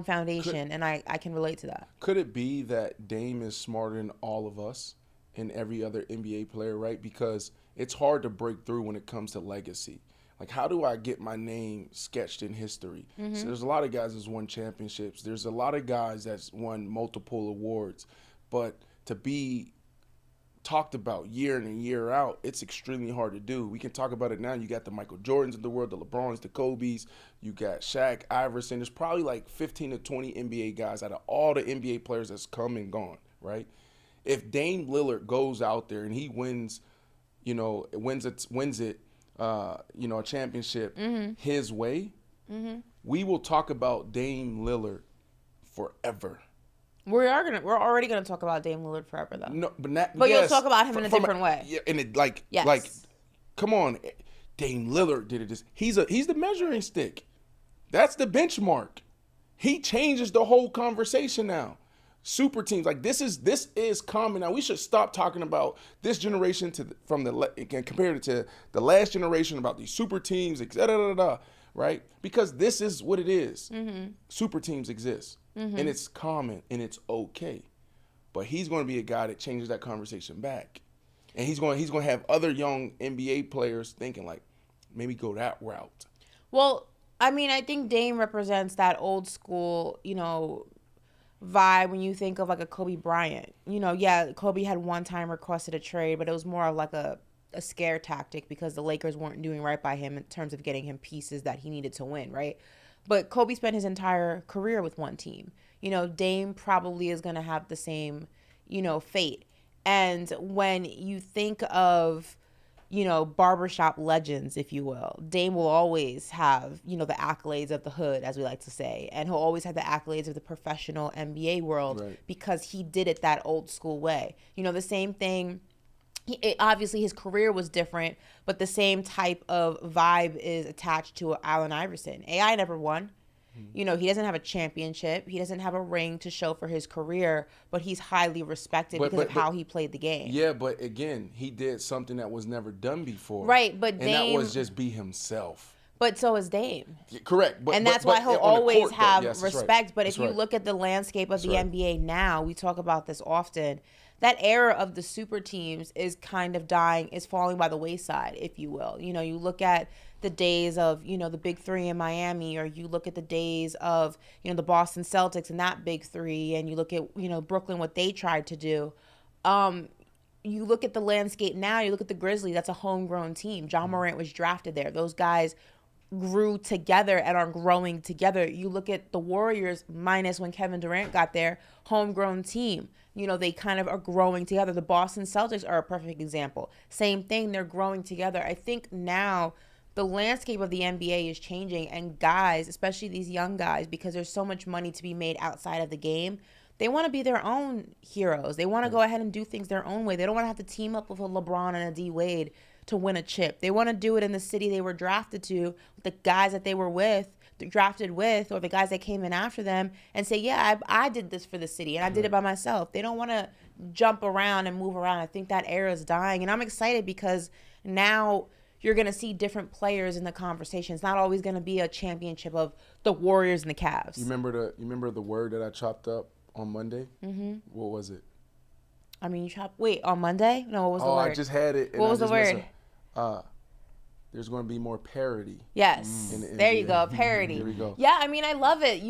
Speaker 2: foundation. And I can relate to that.
Speaker 1: Could it be that Dame is smarter than all of us and every other NBA player, right? Because it's hard to break through when it comes to legacy. Like, how do I get my name sketched in history? So there's a lot of guys that's won championships. There's a lot of guys that's won multiple awards. But to be talked about year in and year out, it's extremely hard to do. We can talk about it now. You got the Michael Jordans of the world, the LeBrons, the Kobes. You got Shaq, Iverson. There's probably like 15 to 20 NBA guys out of all the NBA players that's come and gone, right? If Dame Lillard goes out there and he wins, a championship his way, we will talk about Dame Lillard forever.
Speaker 2: We're already gonna talk about Dame Lillard forever though.
Speaker 1: No, but
Speaker 2: yes, you'll talk about him in a different way.
Speaker 1: Yeah, and it like come on, Dame Lillard did it. He's the measuring stick. That's the benchmark. He changes the whole conversation now. Super teams, like this is common now. We should stop talking about this generation compared it to the last generation about these super teams, etc. Right? Because this is what it is. Super teams exist, and it's common and it's okay. But he's going to be a guy that changes that conversation back, and he's going to have other young NBA players thinking like, maybe go that route.
Speaker 2: Well, I mean, I think Dame represents that old school, vibe when you think of like a Kobe Bryant. Kobe had one time requested a trade, but it was more of like a a scare tactic because the Lakers weren't doing right by him in terms of getting him pieces that he needed to win, right? But Kobe spent his entire career with one team. Dame probably is going to have the same, fate. And when you think of, barbershop legends, if you will, Dame will always have, the accolades of the hood, as we like to say. And he'll always have the accolades of the professional NBA world because he did it that old school way. The same thing. Obviously, his career was different, but the same type of vibe is attached to Allen Iverson. AI never won. He doesn't have a championship. He doesn't have a ring to show for his career, but he's highly respected because of how he played the game.
Speaker 1: Yeah, but again, he did something that was never done before.
Speaker 2: Right, but
Speaker 1: Dame, and that was just be himself.
Speaker 2: But so is Dame.
Speaker 1: Yeah, correct.
Speaker 2: And that's why he'll always have respect.
Speaker 1: Right.
Speaker 2: But if you look at the landscape of the NBA now, we talk about this often, that era of the super teams is kind of dying, is falling by the wayside, if you will. You look at the days of, the big three in Miami, or you look at the days of, the Boston Celtics and that big three, and you look at, Brooklyn, what they tried to do. You look at the landscape now, you look at the Grizzlies, that's a homegrown team. John Morant was drafted there. Those guys grew together and are growing together. You look at the Warriors, minus when Kevin Durant got there, homegrown team. They kind of are growing together. The Boston Celtics are a perfect example. Same thing, they're growing together. I think now the landscape of the NBA is changing, and guys, especially these young guys, because there's so much money to be made outside of the game, they want to be their own heroes. They want to go ahead and do things their own way. They don't want to have to team up with a LeBron and a D Wade to win a chip. They want to do it in the city they were drafted to, with the guys that they were drafted with, or the guys that came in after them, and say, yeah, I did this for the city, and I did it by myself. They don't want to jump around and move around. I think that era is dying, and I'm excited because now you're going to see different players in the conversation. It's not always going to be a championship of the Warriors and the Cavs.
Speaker 1: You remember the word that I chopped up on Monday? Mm-hmm. What was it?
Speaker 2: I mean, on Monday? No, what was the word?
Speaker 1: Oh, I just had it.
Speaker 2: What was the word?
Speaker 1: There's going to be more parity.
Speaker 2: Yes. There you go. Parity.
Speaker 1: There we go.
Speaker 2: Yeah, I mean, I love it.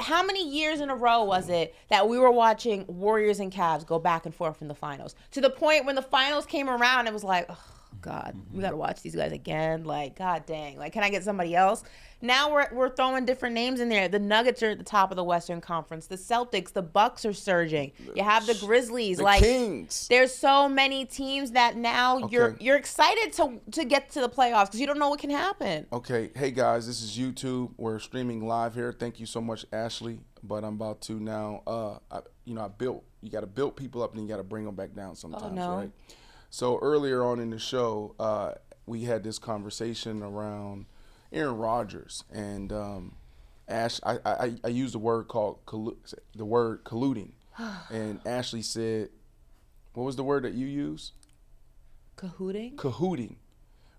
Speaker 2: How many years in a row was it that we were watching Warriors and Cavs go back and forth in the finals? To the point when the finals came around, it was like, oh, God, we got to watch these guys again. Like, God dang. Like, can I get somebody else? Now we're throwing different names in there. The Nuggets are at the top of the Western Conference. The Celtics, the Bucks are surging. You have the Grizzlies,
Speaker 1: the Kings.
Speaker 2: There's so many teams that now you're excited to get to the playoffs because you don't know what can happen.
Speaker 1: Okay, hey guys, this is YouTube. We're streaming live here. Thank you so much, Ashley. But I'm about to now. You got to build people up and you got to bring them back down sometimes, right? So earlier on in the show, we had this conversation around Aaron Rodgers, and I used the word colluding, and Ashley said, what was the word that you used?
Speaker 2: Cahooting.
Speaker 1: Cahooting,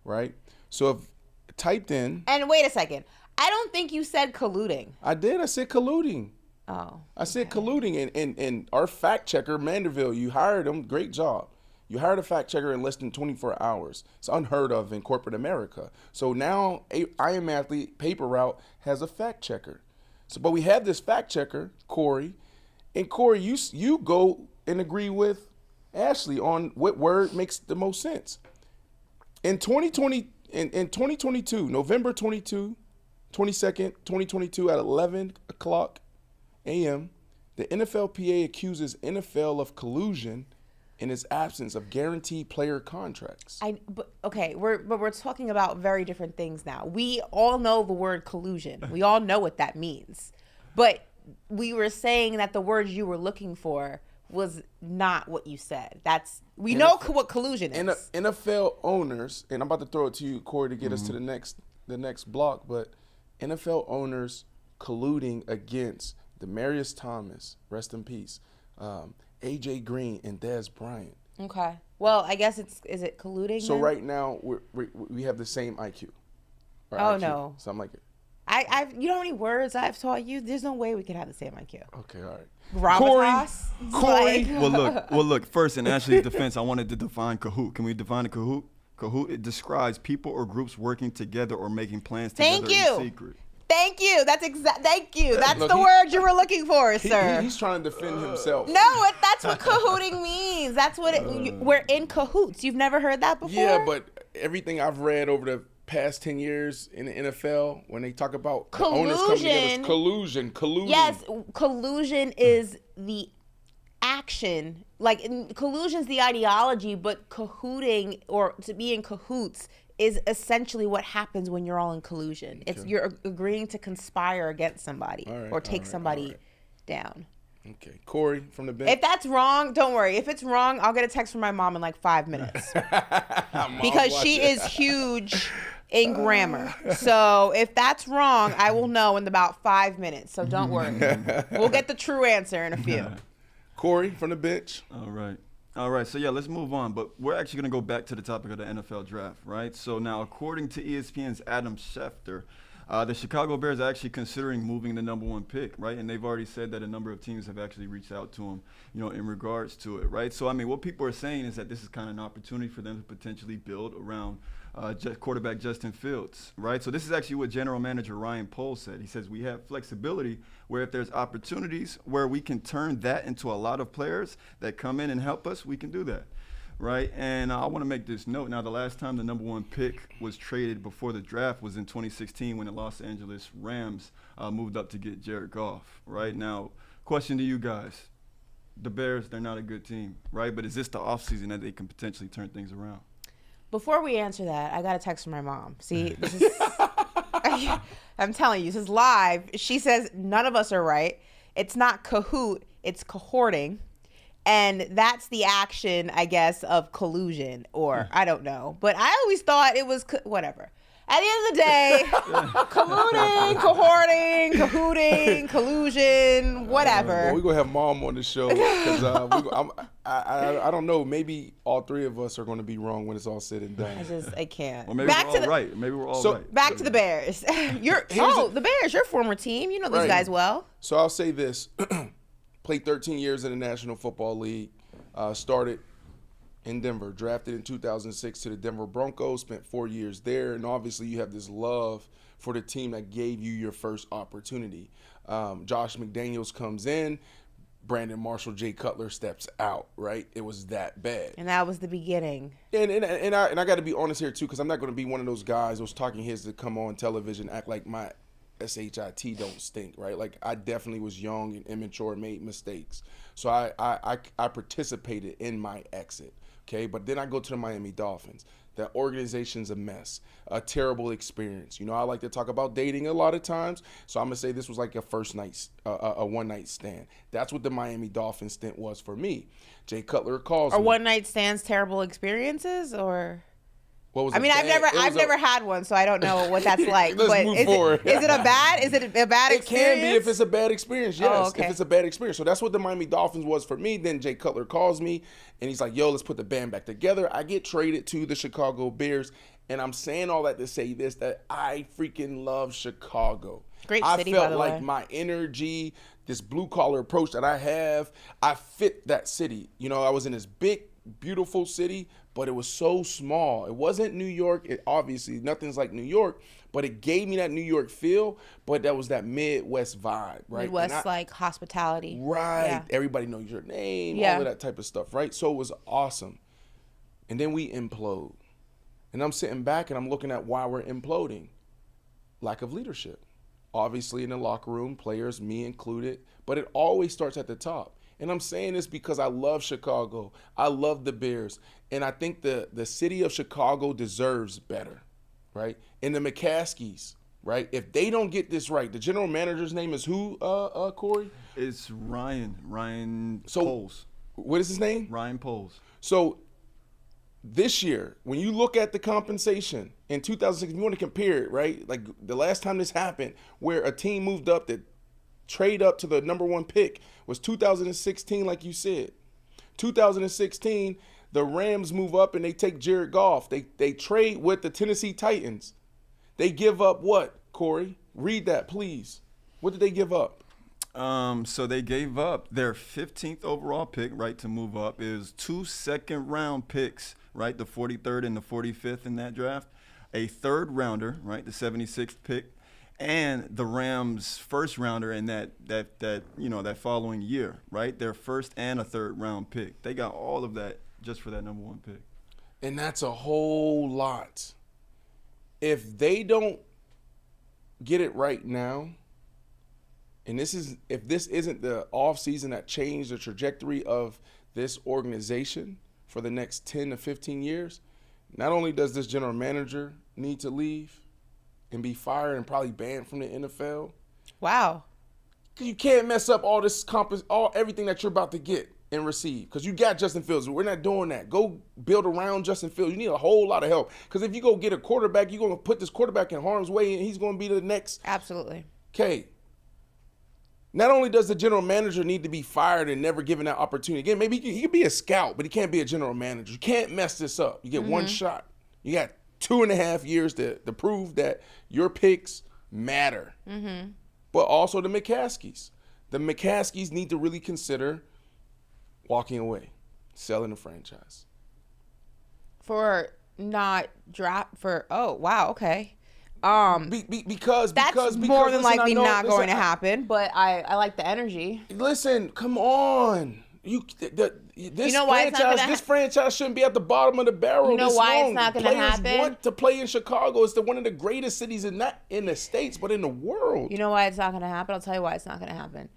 Speaker 1: right? So if typed in.
Speaker 2: And wait a second, I don't think you said colluding.
Speaker 1: I did. I said colluding.
Speaker 2: Oh.
Speaker 1: I said colluding, and our fact checker Mandeville, you hired him. Great job. You hired a fact checker in less than 24 hours. It's unheard of in corporate America. So now I Am Athlete Paper Route has a fact checker. But we have this fact checker, Corey. And Corey, you go and agree with Ashley on what word makes the most sense. In 2022, November 22nd, 2022 at 11 o'clock a.m., the NFLPA accuses NFL of collusion in its absence of guaranteed player contracts.
Speaker 2: We're talking about very different things now. We all know the word collusion. We all know what that means. But we were saying that the word you were looking for was not what you said. We know what collusion is.
Speaker 1: NFL owners, and I'm about to throw it to you, Corey, to get us to the next block, but NFL owners colluding against Demaryius Thomas, rest in peace, A.J. Green, and Dez Bryant.
Speaker 2: Okay. Well, I guess is it colluding?
Speaker 1: So
Speaker 2: then?
Speaker 1: Right now we have the same IQ.
Speaker 2: Oh
Speaker 1: IQ,
Speaker 2: no.
Speaker 1: Something like it.
Speaker 2: You know how many words I've taught you? There's no way we could have the same IQ.
Speaker 1: Okay, all right.
Speaker 2: Corey.
Speaker 3: Well, look. First, in Ashley's defense, I wanted to define Kahoot. Can we define a Kahoot? Kahoot, it describes people or groups working together or making plans together in secret.
Speaker 2: Thank you. Thank you. That's
Speaker 1: Look,
Speaker 2: the word you were looking for, sir.
Speaker 1: He's trying to defend himself.
Speaker 2: No, that's what cahooting means. That's what we're in cahoots. You've never heard that before?
Speaker 1: Yeah, but everything I've read over the past 10 years in the NFL, when they talk about the owners coming together, it's colluding.
Speaker 2: Yes, collusion is the action. Like, collusion's the ideology, but cahooting or to be in cahoots is essentially what happens when you're all in collusion. Okay. It's you're agreeing to conspire against somebody or take somebody down.
Speaker 1: Okay. Corey from the bench.
Speaker 2: If that's wrong, don't worry. If it's wrong, I'll get a text from my mom in like 5 minutes. Because she is huge in grammar. So if that's wrong, I will know in about 5 minutes. So don't worry. We'll get the true answer in a few.
Speaker 1: Corey from the bench.
Speaker 3: All right, so yeah, let's move on. But we're actually going to go back to the topic of the NFL draft, right? So now, according to ESPN's Adam Schefter, the Chicago Bears are actually considering moving the number 1 pick, right? And they've already said that a number of teams have actually reached out to them, in regards to it, right? So, I mean, what people are saying is that this is kind of an opportunity for them to potentially build around quarterback Justin Fields, right? So this is actually what general manager Ryan Poles said. He says, we have flexibility where if there's opportunities where we can turn that into a lot of players that come in and help us, we can do that, right? And I want to make this note. Now, the last time the number 1 pick was traded before the draft was in 2016 when the Los Angeles Rams moved up to get Jared Goff, right? Now, question to you guys. The Bears, they're not a good team, right? But is this the offseason that they can potentially turn things around?
Speaker 2: Before we answer that, I got a text from my mom. See, this is, I'm telling you, this is live. She says none of us are right. It's not cahoot, it's cohorting. And that's the action, I guess, of collusion, or I don't know. But I always thought it was whatever. At the end of the day, colluding, cohorting, cahooting, collusion, whatever.
Speaker 1: Well, we're going to have Mom on the show because I don't know. Maybe all 3 of us are going to be wrong when it's all said and done.
Speaker 2: I can't.
Speaker 3: Well, maybe we're all right. Maybe we're all right.
Speaker 2: Back to the Bears. The Bears, your former team. You know these guys well.
Speaker 1: So I'll say this. Played 13 years in the National Football League. Started in Denver, drafted in 2006 to the Denver Broncos, spent 4 years there, and obviously you have this love for the team that gave you your first opportunity. Josh McDaniels comes in, Brandon Marshall, Jay Cutler steps out, right? It was that bad.
Speaker 2: And that was the beginning.
Speaker 1: And I got to be honest here, too, because I'm not going to be one of those guys, those talking heads that come on television, act like my SHIT don't stink, right? Like, I definitely was young and immature, made mistakes. So I participated in my exit. Okay, but then I go to the Miami Dolphins. That organization's a mess, a terrible experience. I like to talk about dating a lot of times, so I'm gonna say this was like a one-night stand. That's what the Miami Dolphins stint was for me. Jay Cutler calls me.
Speaker 2: Are one-night stands terrible experiences, or?
Speaker 1: What was
Speaker 2: I mean, I've never had one, so I don't know what that's like. But is it a bad experience?
Speaker 1: It can be if it's a bad experience, yes.
Speaker 2: Oh, okay.
Speaker 1: If it's a bad experience. So that's what the Miami Dolphins was for me. Then Jay Cutler calls me, and he's like, yo, let's put the band back together. I get traded to the Chicago Bears, and I'm saying all that to say this, that I freaking love Chicago.
Speaker 2: Great city,
Speaker 1: I felt
Speaker 2: by the
Speaker 1: like
Speaker 2: way.
Speaker 1: my energy, this blue-collar approach that I have, I fit that city. I was in this big, beautiful city, but it was so small. It wasn't New York. Obviously, nothing's like New York, but it gave me that New York feel, but that was that Midwest vibe, right?
Speaker 2: Midwest, like hospitality.
Speaker 1: Right.
Speaker 2: Yeah.
Speaker 1: Everybody knows your name, all of that type of stuff, right? So it was awesome. And then we implode. And I'm sitting back and I'm looking at why we're imploding. Lack of leadership. Obviously in the locker room, players, me included, but it always starts at the top. And I'm saying this because I love Chicago. I love the Bears. And I think the city of Chicago deserves better, right? And the McCaskies, right? If they don't get this right, the general manager's name is who, Corey?
Speaker 3: It's Ryan Poles.
Speaker 1: What is his name?
Speaker 3: Ryan Poles.
Speaker 1: So this year, when you look at the compensation in 2006, if you want to compare it, right? Like the last time this happened where a team moved up that trade up to the number 1 pick was 2016, like you said. 2016, the Rams move up and they take Jared Goff. They trade with the Tennessee Titans. They give up what, Corey? Read that, please. What did they give up?
Speaker 3: So they gave up their 15th overall pick, right, to move up. It was 2 second-round picks, right, the 43rd and the 45th in that draft. A third rounder, right, the 76th pick, and the Rams' first rounder in that following year, right? Their first and a third round pick. They got all of that just for that number 1 pick.
Speaker 1: And that's a whole lot. If they don't get it right now, and if this isn't the offseason that changed the trajectory of this organization for the next 10 to 15 years, not only does this general manager need to leave and be fired and probably banned from the NFL.
Speaker 2: Wow.
Speaker 1: Because you can't mess up all this everything that you're about to get and receive. Because you got Justin Fields. We're not doing that. Go build around Justin Fields. You need a whole lot of help. Because if you go get a quarterback, you're going to put this quarterback in harm's way, and he's going to be the next.
Speaker 2: Absolutely.
Speaker 1: Okay. Not only does the general manager need to be fired and never given that opportunity again, maybe he could be a scout, but he can't be a general manager. You can't mess this up. You get one shot. You got 2.5 years to prove that your picks matter. But also the McCaskies. The McCaskies need to really consider walking away, selling the franchise.
Speaker 2: For not draft for okay.
Speaker 1: Because
Speaker 2: more than
Speaker 1: listen,
Speaker 2: likely not going to happen, but I like the energy.
Speaker 1: Listen, come on. This franchise shouldn't be at the bottom of the barrel.
Speaker 2: You know
Speaker 1: this
Speaker 2: why
Speaker 1: long.
Speaker 2: it's not going to happen?
Speaker 1: Players want to play in Chicago. It's one of the greatest cities not in the States, but in the world.
Speaker 2: You know why it's not going to happen? I'll tell you why it's not going to happen.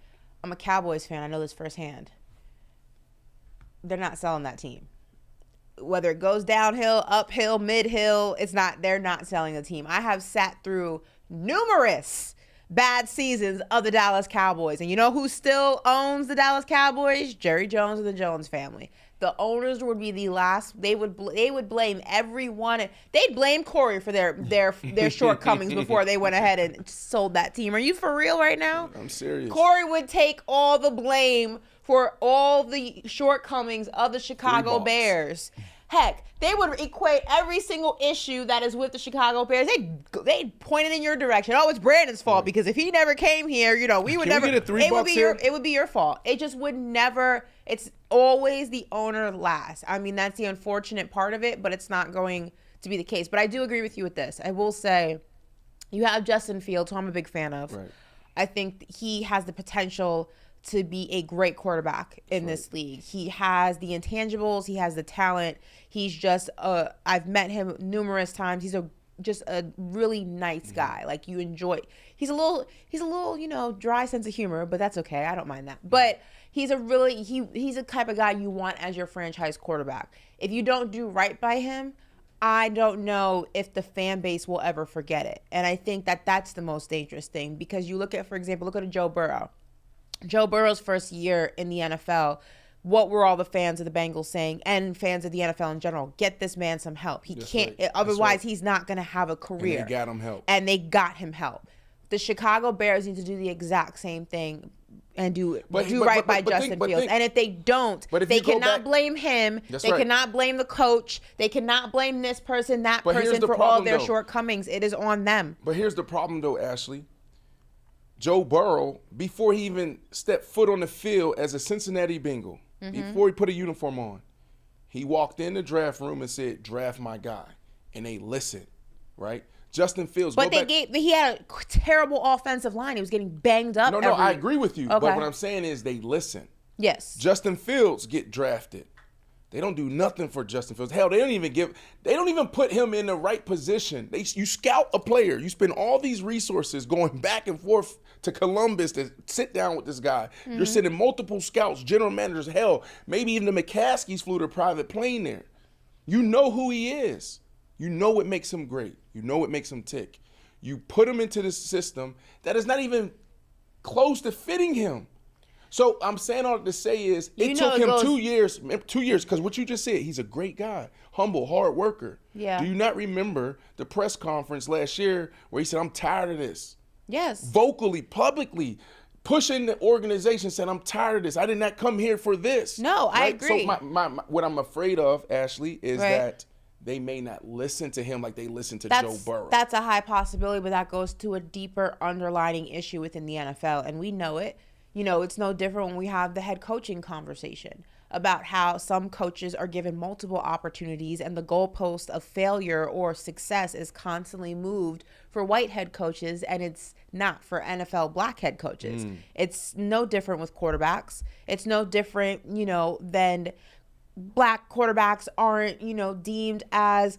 Speaker 2: I'm a Cowboys fan. I know this firsthand. They're not selling that team. Whether it goes downhill, uphill, mid-hill, they're not selling the team. I have sat through numerous bad seasons of the Dallas Cowboys. And you know who still owns the Dallas Cowboys? Jerry Jones and the Jones family. The owners would be the last. They would blame everyone. They'd blame Corey for their shortcomings before they went ahead and sold that team. Are you for real right now?
Speaker 1: I'm serious.
Speaker 2: Corey would take all the blame for all the shortcomings of the Chicago Bears. Heck, they would equate every single issue that is with the Chicago Bears. They point it in your direction. Oh, it's Brandon's fault because if he never came here, we would never. It would be your fault. It just would never. It's always the owner last. I mean, that's the unfortunate part of it, but it's not going to be the case. But I do agree with you with this. I will say, you have Justin Fields, who I'm a big fan of. Right. I think he has the potential to be a great quarterback in this league. He has the intangibles. He has the talent. He's just, I've met him numerous times. He's just a really nice guy. Like, you enjoy. He's a little, dry sense of humor, but that's okay. I don't mind that. But he's he's the type of guy you want as your franchise quarterback. If you don't do right by him, I don't know if the fan base will ever forget it. And I think that that's the most dangerous thing, because you look at, for example, a Joe Burrow. Joe Burrow's first year in the NFL, what were all the fans of the Bengals saying, and fans of the NFL in general? Get this man some help. He can't, otherwise he's not going to have a career.
Speaker 1: And they got him help.
Speaker 2: And they got him help. The Chicago Bears need to do the exact same thing and do right by Justin Fields. And if they don't, they cannot blame him. They cannot blame the coach. They cannot blame this person, that person for all their shortcomings. It is on them.
Speaker 1: But here's the problem, though, Ashley. Joe Burrow, before he even stepped foot on the field as a Cincinnati Bengal, before he put a uniform on, he walked in the draft room and said, "Draft my guy," and they listened, right? Justin Fields.
Speaker 2: But he had a terrible offensive line. He was getting banged up.
Speaker 1: No, I agree with you. Okay. But what I'm saying is they listen.
Speaker 2: Yes.
Speaker 1: Justin Fields get drafted. They don't do nothing for Justin Fields. Hell, they don't even put him in the right position. You scout a player. You spend all these resources going back and forth to Columbus to sit down with this guy. You're sending multiple scouts, general managers. Hell, maybe even the McCaskies flew their private plane there. You know who he is. You know what makes him great. You know what makes him tick. You put him into this system that is not even close to fitting him. So I'm saying all to say is it took him 2 years, because what you just said, he's a great guy, humble, hard worker.
Speaker 2: Yeah.
Speaker 1: Do you not remember the press conference last year where he said, "I'm tired of this"?
Speaker 2: Yes.
Speaker 1: Vocally, publicly, pushing the organization, said, "I'm tired of this. I did not come here for this."
Speaker 2: No, right? I agree.
Speaker 1: So what I'm afraid of, Ashley, is that they may not listen to him like they listen to Joe Burrow.
Speaker 2: That's a high possibility, but that goes to a deeper underlying issue within the NFL, and we know it. It's no different when we have the head coaching conversation. about how some coaches are given multiple opportunities and the goalpost of failure or success is constantly moved for white head coaches, and it's not for NFL black head coaches. It's no different with quarterbacks. It's no different, than black quarterbacks aren't, deemed as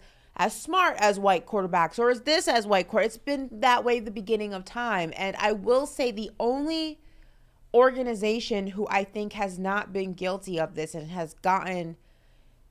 Speaker 2: smart as white quarterbacks, or is this as white quarterbacks. It's been that way the beginning of time. And I will say the only organization who I think has not been guilty of this and has gotten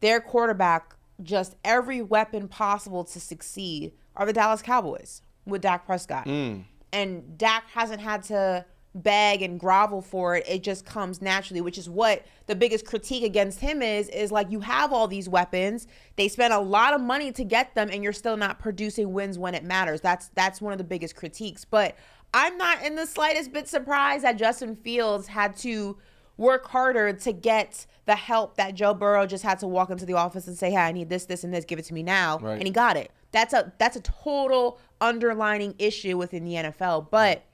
Speaker 2: their quarterback just every weapon possible to succeed are the Dallas Cowboys with Dak Prescott. And Dak hasn't had to beg and grovel for it. It just comes naturally, which is what the biggest critique against him is like, you have all these weapons. They spent a lot of money to get them, and you're still not producing wins when it matters. That's one of the biggest critiques. But I'm not in the slightest bit surprised that Justin Fields had to work harder to get the help that Joe Burrow just had to walk into the office and say, hey, I need this, this, and this, give it to me now. Right. And he got it. That's a total underlining issue within the NFL. But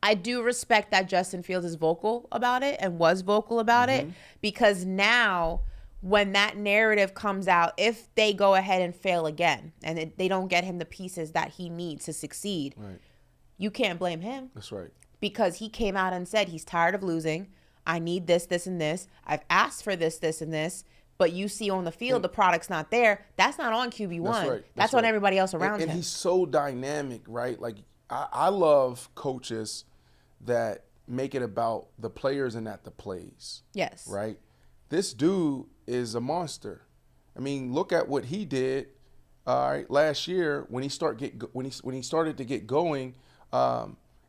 Speaker 2: I do respect that Justin Fields is vocal about it and was vocal about it, because now when that narrative comes out, if they go ahead and fail again and they don't get him the pieces that he needs to succeed, you can't blame him.
Speaker 1: That's right.
Speaker 2: Because he came out and said he's tired of losing. I need this, this, and this. I've asked for this, this, and this. But you see on the field, the product's not there. That's not on QB1.
Speaker 1: That's right.
Speaker 2: That's on everybody else around him.
Speaker 1: And he's so dynamic, right? Like, I love coaches that make it about the players and not the plays.
Speaker 2: Yes.
Speaker 1: Right? This dude is a monster. I mean, look at what he did last year when he started to get going.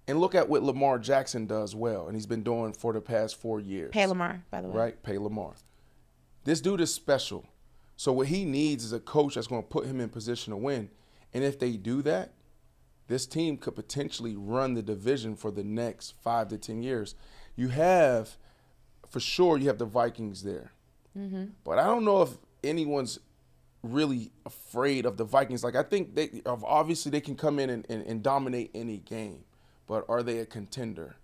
Speaker 1: And look at what Lamar Jackson does well, and he's been doing for the past 4 years.
Speaker 2: Pay Lamar, by the way.
Speaker 1: Right? Pay Lamar. This dude is special. So what he needs is a coach that's going to put him in position to win. And if they do that, this team could potentially run the division for the next 5 to 10 years. You have, for sure, you have the Vikings there. But I don't know if anyone's really afraid of the Vikings. Like, I think obviously they can come in and dominate any game. But are they a contender?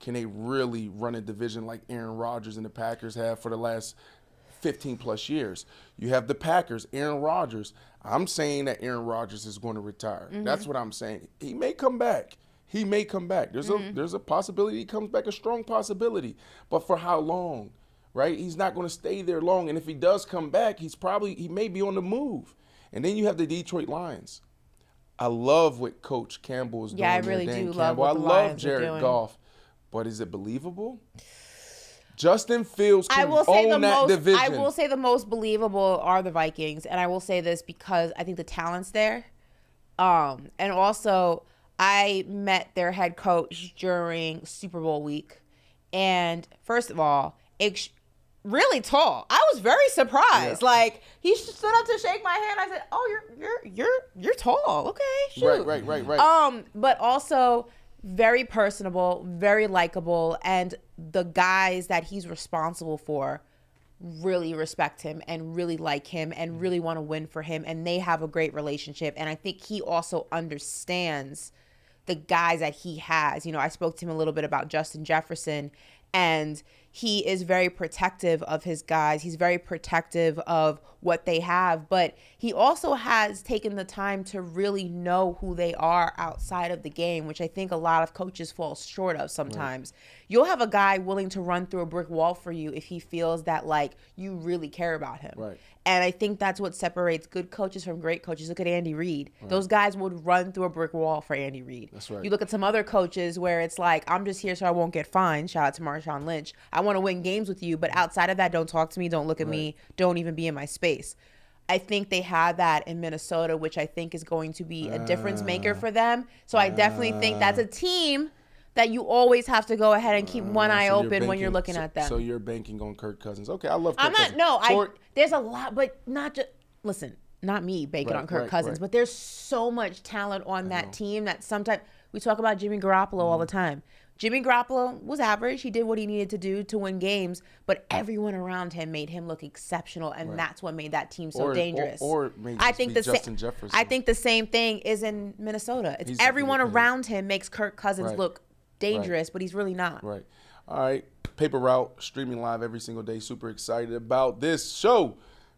Speaker 1: Can they really run a division like Aaron Rodgers and the Packers have for the last 15-plus years? You have the Packers, Aaron Rodgers. I'm saying that Aaron Rodgers is going to retire. That's what I'm saying. He may come back. There's a possibility he comes back, a strong possibility. But for how long, right? He's not going to stay there long. And if he does come back, he may be on the move. And then you have the Detroit Lions. I love what Coach Campbell is doing.
Speaker 2: Yeah, I really do love what the
Speaker 1: Lions
Speaker 2: Lions are
Speaker 1: Jared
Speaker 2: doing.
Speaker 1: Goff, but is it believable? Justin Fields can own that division.
Speaker 2: I will say the most believable are the Vikings, and I will say this because I think the talent's there. And also, I met their head coach during Super Bowl week, and first of all, really tall. I was very surprised.
Speaker 1: Yeah.
Speaker 2: Like, he stood up to shake my hand. I said, "Oh, you're tall. Okay, shoot."
Speaker 1: Right.
Speaker 2: But also very personable, very likable, and the guys that he's responsible for really respect him and really like him and really want to win for him, and they have a great relationship. And I think he also understands the guys that he has. I spoke to him a little bit about Justin Jefferson, and he is very protective of his guys. He's very protective of what they have, but he also has taken the time to really know who they are outside of the game, which I think a lot of coaches fall short of sometimes. Right. You'll have a guy willing to run through a brick wall for you if he feels that, like, you really care about him.
Speaker 1: Right.
Speaker 2: And I think that's what separates good coaches from great coaches. Look at Andy Reid. Right. Those guys would run through a brick wall for Andy Reid.
Speaker 1: That's right.
Speaker 2: You look at some other coaches where it's like, I'm just here so I won't get fined. Shout out to Marshawn Lynch. I want to win games with you, but outside of that, don't talk to me, don't look at me, don't even be in my space. I think they have that in Minnesota, which I think is going to be a difference maker for them. So I definitely think that's a team that you always have to go ahead and keep one eye open when you're looking at them.
Speaker 1: So you're banking on Kirk Cousins. Okay, I love Kirk Cousins.
Speaker 2: There's a lot, but not just, listen, not me banking on Kirk Cousins, but there's so much talent on that team that sometimes, we talk about Jimmy Garoppolo all the time. Jimmy Garoppolo was average. He did what he needed to do to win games, but everyone around him made him look exceptional, and that's what made that team so dangerous.
Speaker 1: Or maybe Justin Jefferson.
Speaker 2: I think the same thing is in Minnesota. It's everyone around him makes Kirk Cousins look dangerous, but he's really not.
Speaker 1: Right. All right, Paper Route, streaming live every single day. Super excited about this show.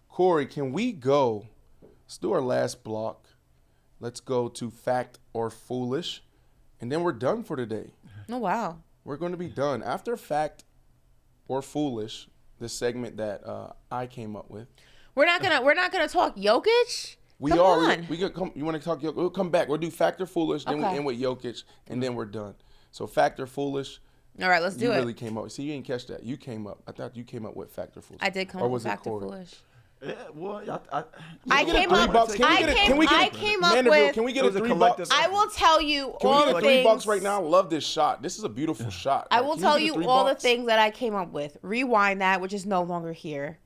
Speaker 1: Corey, can we go? Let's do our last block. Let's go to Fact or Foolish, and then we're done for today.
Speaker 2: Oh, wow.
Speaker 1: We're going to be done. After Fact or Foolish, this segment that I came up with.
Speaker 2: We're not gonna talk Jokic?
Speaker 1: We
Speaker 2: Come
Speaker 1: are.
Speaker 2: on.
Speaker 1: We could come. You want to talk Jokic? We'll come back. We'll do Fact or Foolish, then
Speaker 2: Okay.
Speaker 1: we end with Jokic, and then we're done. So Fact or Foolish.
Speaker 2: All right, let's do
Speaker 1: You
Speaker 2: it.
Speaker 1: really came up. See, you didn't catch that. You came up. I thought you came up with Fact or Foolish.
Speaker 2: I did come
Speaker 1: Or
Speaker 2: up
Speaker 1: was
Speaker 2: with
Speaker 1: it
Speaker 2: Fact or
Speaker 1: Corey?
Speaker 2: Foolish.
Speaker 3: Yeah, well,
Speaker 2: I
Speaker 1: Can we get a
Speaker 2: came up-
Speaker 1: $3? Can we get
Speaker 2: I
Speaker 1: a-
Speaker 2: came up
Speaker 1: Mandeville,
Speaker 2: with-
Speaker 1: Can we get
Speaker 3: It
Speaker 1: a
Speaker 3: was a
Speaker 1: $3?
Speaker 3: collective-
Speaker 2: I will tell you
Speaker 1: Can we
Speaker 2: all
Speaker 1: get
Speaker 2: the
Speaker 1: a
Speaker 2: things.
Speaker 1: $3 right now? I love this shot. This is a beautiful shot.
Speaker 2: I
Speaker 1: Like,
Speaker 2: will
Speaker 1: can
Speaker 2: tell
Speaker 1: get a
Speaker 2: you all the
Speaker 1: $3?
Speaker 2: things that I came up with. Rewind that, which is no longer here.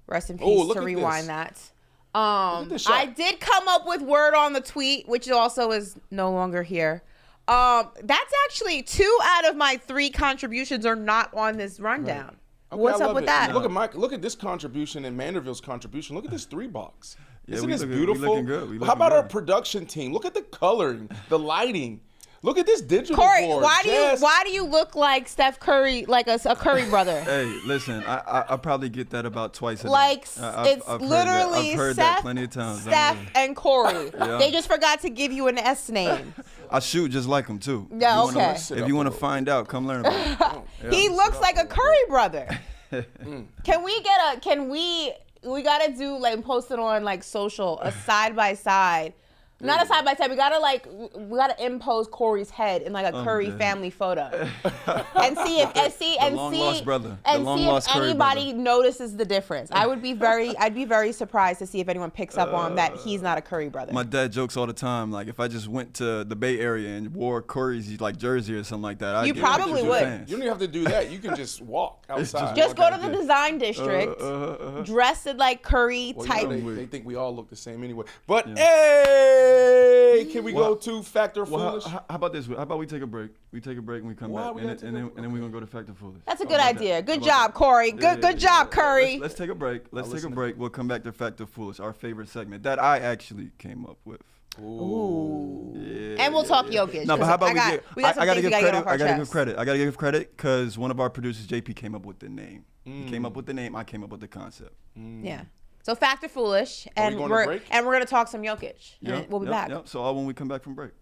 Speaker 2: Rest in
Speaker 1: Oh,
Speaker 2: peace
Speaker 1: look
Speaker 2: to
Speaker 1: at
Speaker 2: Rewind
Speaker 1: this.
Speaker 2: that.
Speaker 1: at this shot.
Speaker 2: I did come up with word on the tweet, which also is no longer here. That's actually 2 out of my 3 contributions are not on this rundown.
Speaker 1: Okay,
Speaker 2: What's
Speaker 1: I
Speaker 2: up
Speaker 1: love
Speaker 2: with
Speaker 1: it.
Speaker 2: that?
Speaker 1: Look at this contribution and Mandeville's contribution. Look at this 3 box.
Speaker 3: Yeah,
Speaker 1: Isn't
Speaker 3: we
Speaker 1: this
Speaker 3: looking-
Speaker 1: beautiful?
Speaker 3: we looking good. We
Speaker 1: How
Speaker 3: looking
Speaker 1: about our
Speaker 3: good.
Speaker 1: production team? Look at the coloring, the lighting. Look at this digital
Speaker 2: Corey,
Speaker 1: board.
Speaker 2: why
Speaker 1: Jazz.
Speaker 2: do you look like Steph Curry, like a Curry brother?
Speaker 3: Hey, listen, I probably get that about twice a day.
Speaker 2: Like
Speaker 3: I've heard that.
Speaker 2: literally
Speaker 3: I've heard
Speaker 2: Steph,
Speaker 3: that plenty of times.
Speaker 2: Steph and Corey.
Speaker 3: Yeah.
Speaker 2: They just forgot to give you an S name.
Speaker 3: I shoot just like him too.
Speaker 2: Yeah,
Speaker 3: If you wanna-
Speaker 2: okay.
Speaker 1: Sit
Speaker 3: If
Speaker 1: up
Speaker 3: you
Speaker 1: a
Speaker 3: want to
Speaker 1: little.
Speaker 3: find out, come learn about it.
Speaker 2: He looks like a Curry brother. Can we gotta do like post it on like social, a side by side. Not a side by side. We gotta impose Corey's head in like a Curry
Speaker 3: dead.
Speaker 2: family photo, and see if
Speaker 3: long-lost brother. The
Speaker 2: and see if
Speaker 3: long-lost Curry
Speaker 2: anybody notices the difference. I'd be very surprised to see if anyone picks up on that he's not a Curry brother.
Speaker 3: My dad jokes all the time, like if I just went to the Bay Area and wore Curry's like jersey or something like that, I'd
Speaker 2: You
Speaker 3: get
Speaker 2: probably
Speaker 3: pictures
Speaker 2: would.
Speaker 3: with fans.
Speaker 1: You don't even have to do that. You can just walk outside.
Speaker 2: Just go to
Speaker 3: walk
Speaker 2: the
Speaker 3: out there.
Speaker 2: design district, dressed in like Curry
Speaker 1: Well,
Speaker 2: type.
Speaker 1: they think we all look the same anyway. But hey, can we go to Fact or
Speaker 3: Well,
Speaker 1: Foolish?
Speaker 3: how about this? How about we take a break? We take a break and we come
Speaker 1: Why
Speaker 3: back,
Speaker 1: we
Speaker 3: and
Speaker 1: gotta take
Speaker 3: then,
Speaker 1: a
Speaker 3: and then we're gonna go to Fact or Foolish.
Speaker 2: That's a
Speaker 3: How
Speaker 2: good
Speaker 3: about that?
Speaker 2: idea.
Speaker 3: How
Speaker 2: Good
Speaker 3: about
Speaker 2: job,
Speaker 3: that?
Speaker 2: Corey.
Speaker 3: Yeah,
Speaker 2: Good job, Curry.
Speaker 3: Let's take a break. Let's take a
Speaker 1: listen.
Speaker 3: break. We'll come back to Fact or Foolish, our favorite segment that I actually came up with.
Speaker 2: Ooh.
Speaker 3: Yeah,
Speaker 2: And we'll talk Jokic.
Speaker 3: No, but how about
Speaker 2: I got
Speaker 3: I
Speaker 2: some
Speaker 3: gotta
Speaker 2: things
Speaker 3: give
Speaker 2: we gotta get
Speaker 3: credit.
Speaker 2: off our
Speaker 3: I gotta give
Speaker 2: chest.
Speaker 3: credit. I gotta give credit because one of our producers, JP, came up with the name. He came up with the name. I came up with the concept.
Speaker 2: Yeah. So Fact or Foolish, and
Speaker 1: going to
Speaker 2: we're
Speaker 1: break?
Speaker 2: gonna talk some Jokic. And
Speaker 3: Yep,
Speaker 2: we'll be
Speaker 3: yep,
Speaker 2: back.
Speaker 3: Yep. So all when we come back from break.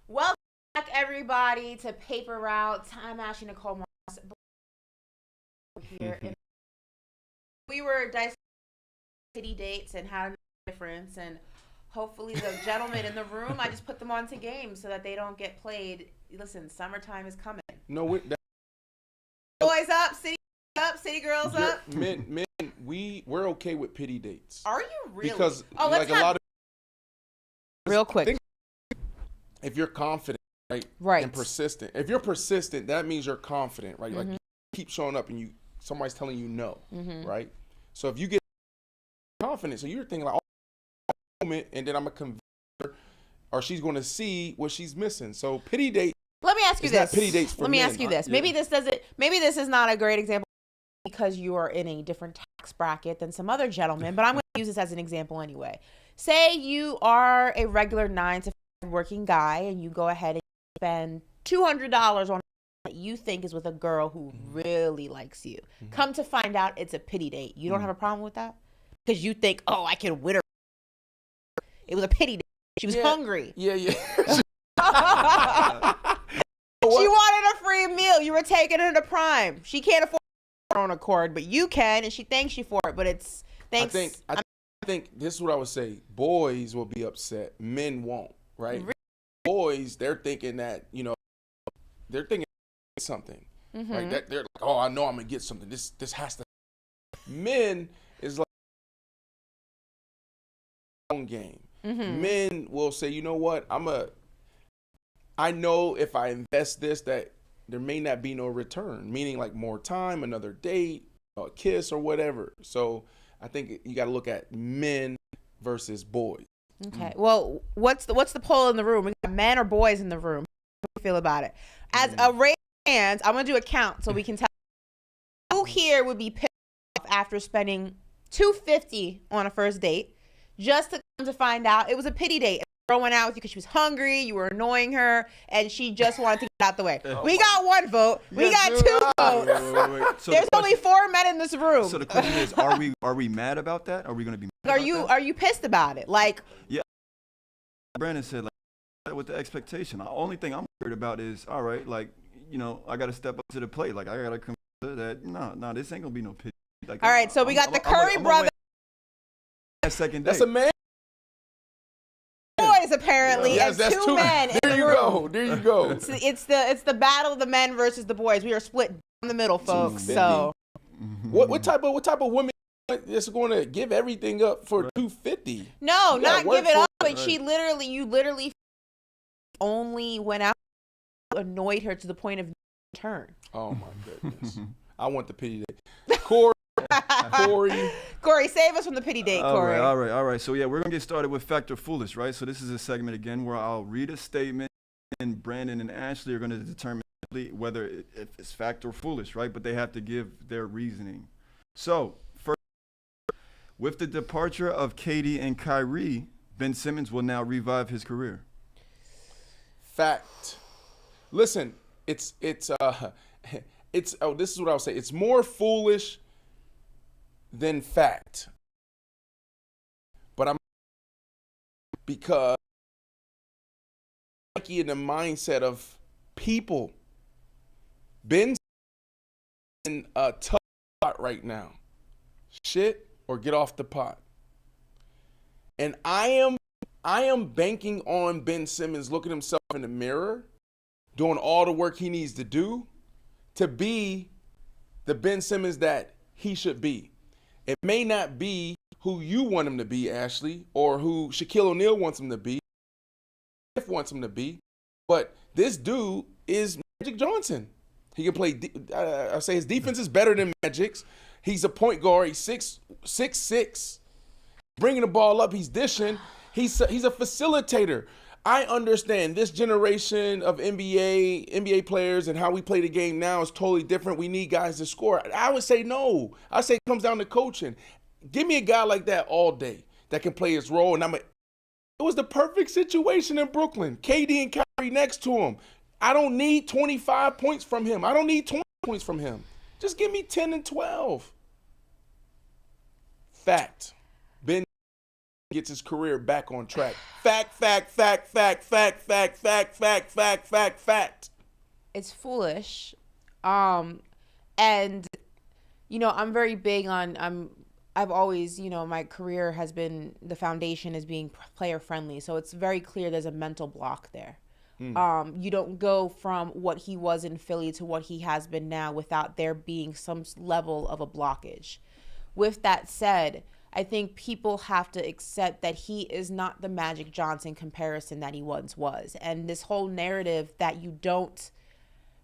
Speaker 2: Welcome back, everybody, to Paper Route. I'm Ashley Nicole Moss here. We were dissecting city dates and how to make a difference, and hopefully the gentlemen in the room, I just put them onto games so that they don't get played. Listen, summertime is coming.
Speaker 1: No,
Speaker 2: Boys up, city girls up.
Speaker 1: Men, we're okay with pity dates.
Speaker 2: Are you really?
Speaker 1: Because
Speaker 2: a lot of real quick.
Speaker 1: If you're confident,
Speaker 2: right,
Speaker 1: and persistent. If you're persistent, that means you're confident, right?
Speaker 2: Mm-hmm.
Speaker 1: Like you keep showing up and somebody's telling you no,
Speaker 2: mm-hmm.
Speaker 1: right? So if you get confident, so you're thinking like, oh, moment, and then I'm gonna convince her, or she's going to see what she's missing. So pity date.
Speaker 2: Let me ask you this.
Speaker 1: Pity dates for
Speaker 2: Let me
Speaker 1: men.
Speaker 2: ask you this.
Speaker 1: Yeah.
Speaker 2: Maybe this is not a great example because you are in a different tax bracket than some other gentlemen, but I'm going to use this as an example anyway. Say you are a regular 9 to 5 working guy and you go ahead and spend $200 on that you think is with a girl who really likes you. Mm-hmm. Come to find out it's a pity date. You don't have a problem with that? Because you think, oh, I can win her. It was a pity date. She was hungry.
Speaker 1: Yeah.
Speaker 2: She wanted a free meal. You were taking her to Prime. She can't afford her own accord, but you can, and she thanks you for it. But it's thanks.
Speaker 1: I think this is what I would say. Boys will be upset. Men won't, right? Really? Boys, they're thinking that, they're thinking something.
Speaker 2: Mm-hmm.
Speaker 1: Right? They're like, oh, I know I'm going to get something. This has to. Men is like own game. Mm-hmm. Men will say, you know what? I know if I invest this that there may not be no return, meaning like more time, another date, a kiss or whatever. So I think you got to look at men versus boys.
Speaker 2: Okay. Well, what's the poll in the room? We got men or boys in the room. How do you feel about it? As a raise hands, I'm going to do a count so we can tell who here would be pissed off after spending $250 on a first date just to come to find out it was a pity date. Girl went out with you because she was hungry, you were annoying her, and she just wanted to get out the way. We got one vote. We got two votes.
Speaker 3: Wait. So
Speaker 2: There's only 4 men in this room.
Speaker 3: So the question is, are we mad about that? Are we going to be mad
Speaker 2: Are you pissed about it? Like,
Speaker 3: yeah. Brandon said, like, with the expectation. The only thing I'm worried about is, all right, like, I got to step up to the plate. Like, I got to consider that, no, this ain't going to be no pity. Like,
Speaker 2: all right, so we got the Curry brothers.
Speaker 3: That second date.
Speaker 1: That's a man.
Speaker 2: Boys apparently,
Speaker 1: yes,
Speaker 2: and two men.
Speaker 1: There you go. There you go.
Speaker 2: It's the battle of the men versus the boys. We are split down the middle, folks. So,
Speaker 1: what type of woman is going to give everything up for $250?
Speaker 2: No, not give it up. But you literally only went out, annoyed her to the point of turn.
Speaker 1: Oh my goodness! I want the pity date. Corey,
Speaker 2: save us from the pity date, Corey.
Speaker 3: All right. So, yeah, we're going to get started with Fact or Foolish, right? So this is a segment, again, where I'll read a statement, and Brandon and Ashley are going to determine whether if it's fact or foolish, right? But they have to give their reasoning. So, first, with the departure of Katie and Kyrie, Ben Simmons will now revive his career.
Speaker 1: Fact. Listen, this is what I'll say. It's more foolish than fact. But I'm because in the mindset of people. Ben's in a tough spot right now. Shit or get off the pot. And I am banking on Ben Simmons looking himself in the mirror, doing all the work he needs to do to be the Ben Simmons that he should be. It may not be who you want him to be, Ashley, or who Shaquille O'Neal wants him to be, wants him to be, but this dude is Magic Johnson. He can play. I say his defense is better than Magic's. He's a point guard. He's 6'6", bringing the ball up. He's dishing. He's a facilitator. I understand this generation of NBA players and how we play the game now is totally different. We need guys to score. I would say no. I say it comes down to coaching. Give me a guy like that all day that can play his role. And it was the perfect situation in Brooklyn. KD and Kyrie next to him. I don't need 25 points from him. I don't need 20 points from him. Just give me 10 and 12. Fact. Ben gets his career back on track. Fact, fact, fact, fact, fact, fact, fact, fact, fact, fact, fact.
Speaker 2: It's foolish. And, you know, I'm very big on, I've always, you know, my career has been, the foundation is being player friendly. So it's very clear there's a mental block there. You don't go from what he was in Philly to what he has been now without there being some level of a blockage. With that said, I think people have to accept that he is not the Magic Johnson comparison that he once was. And this whole narrative that you don't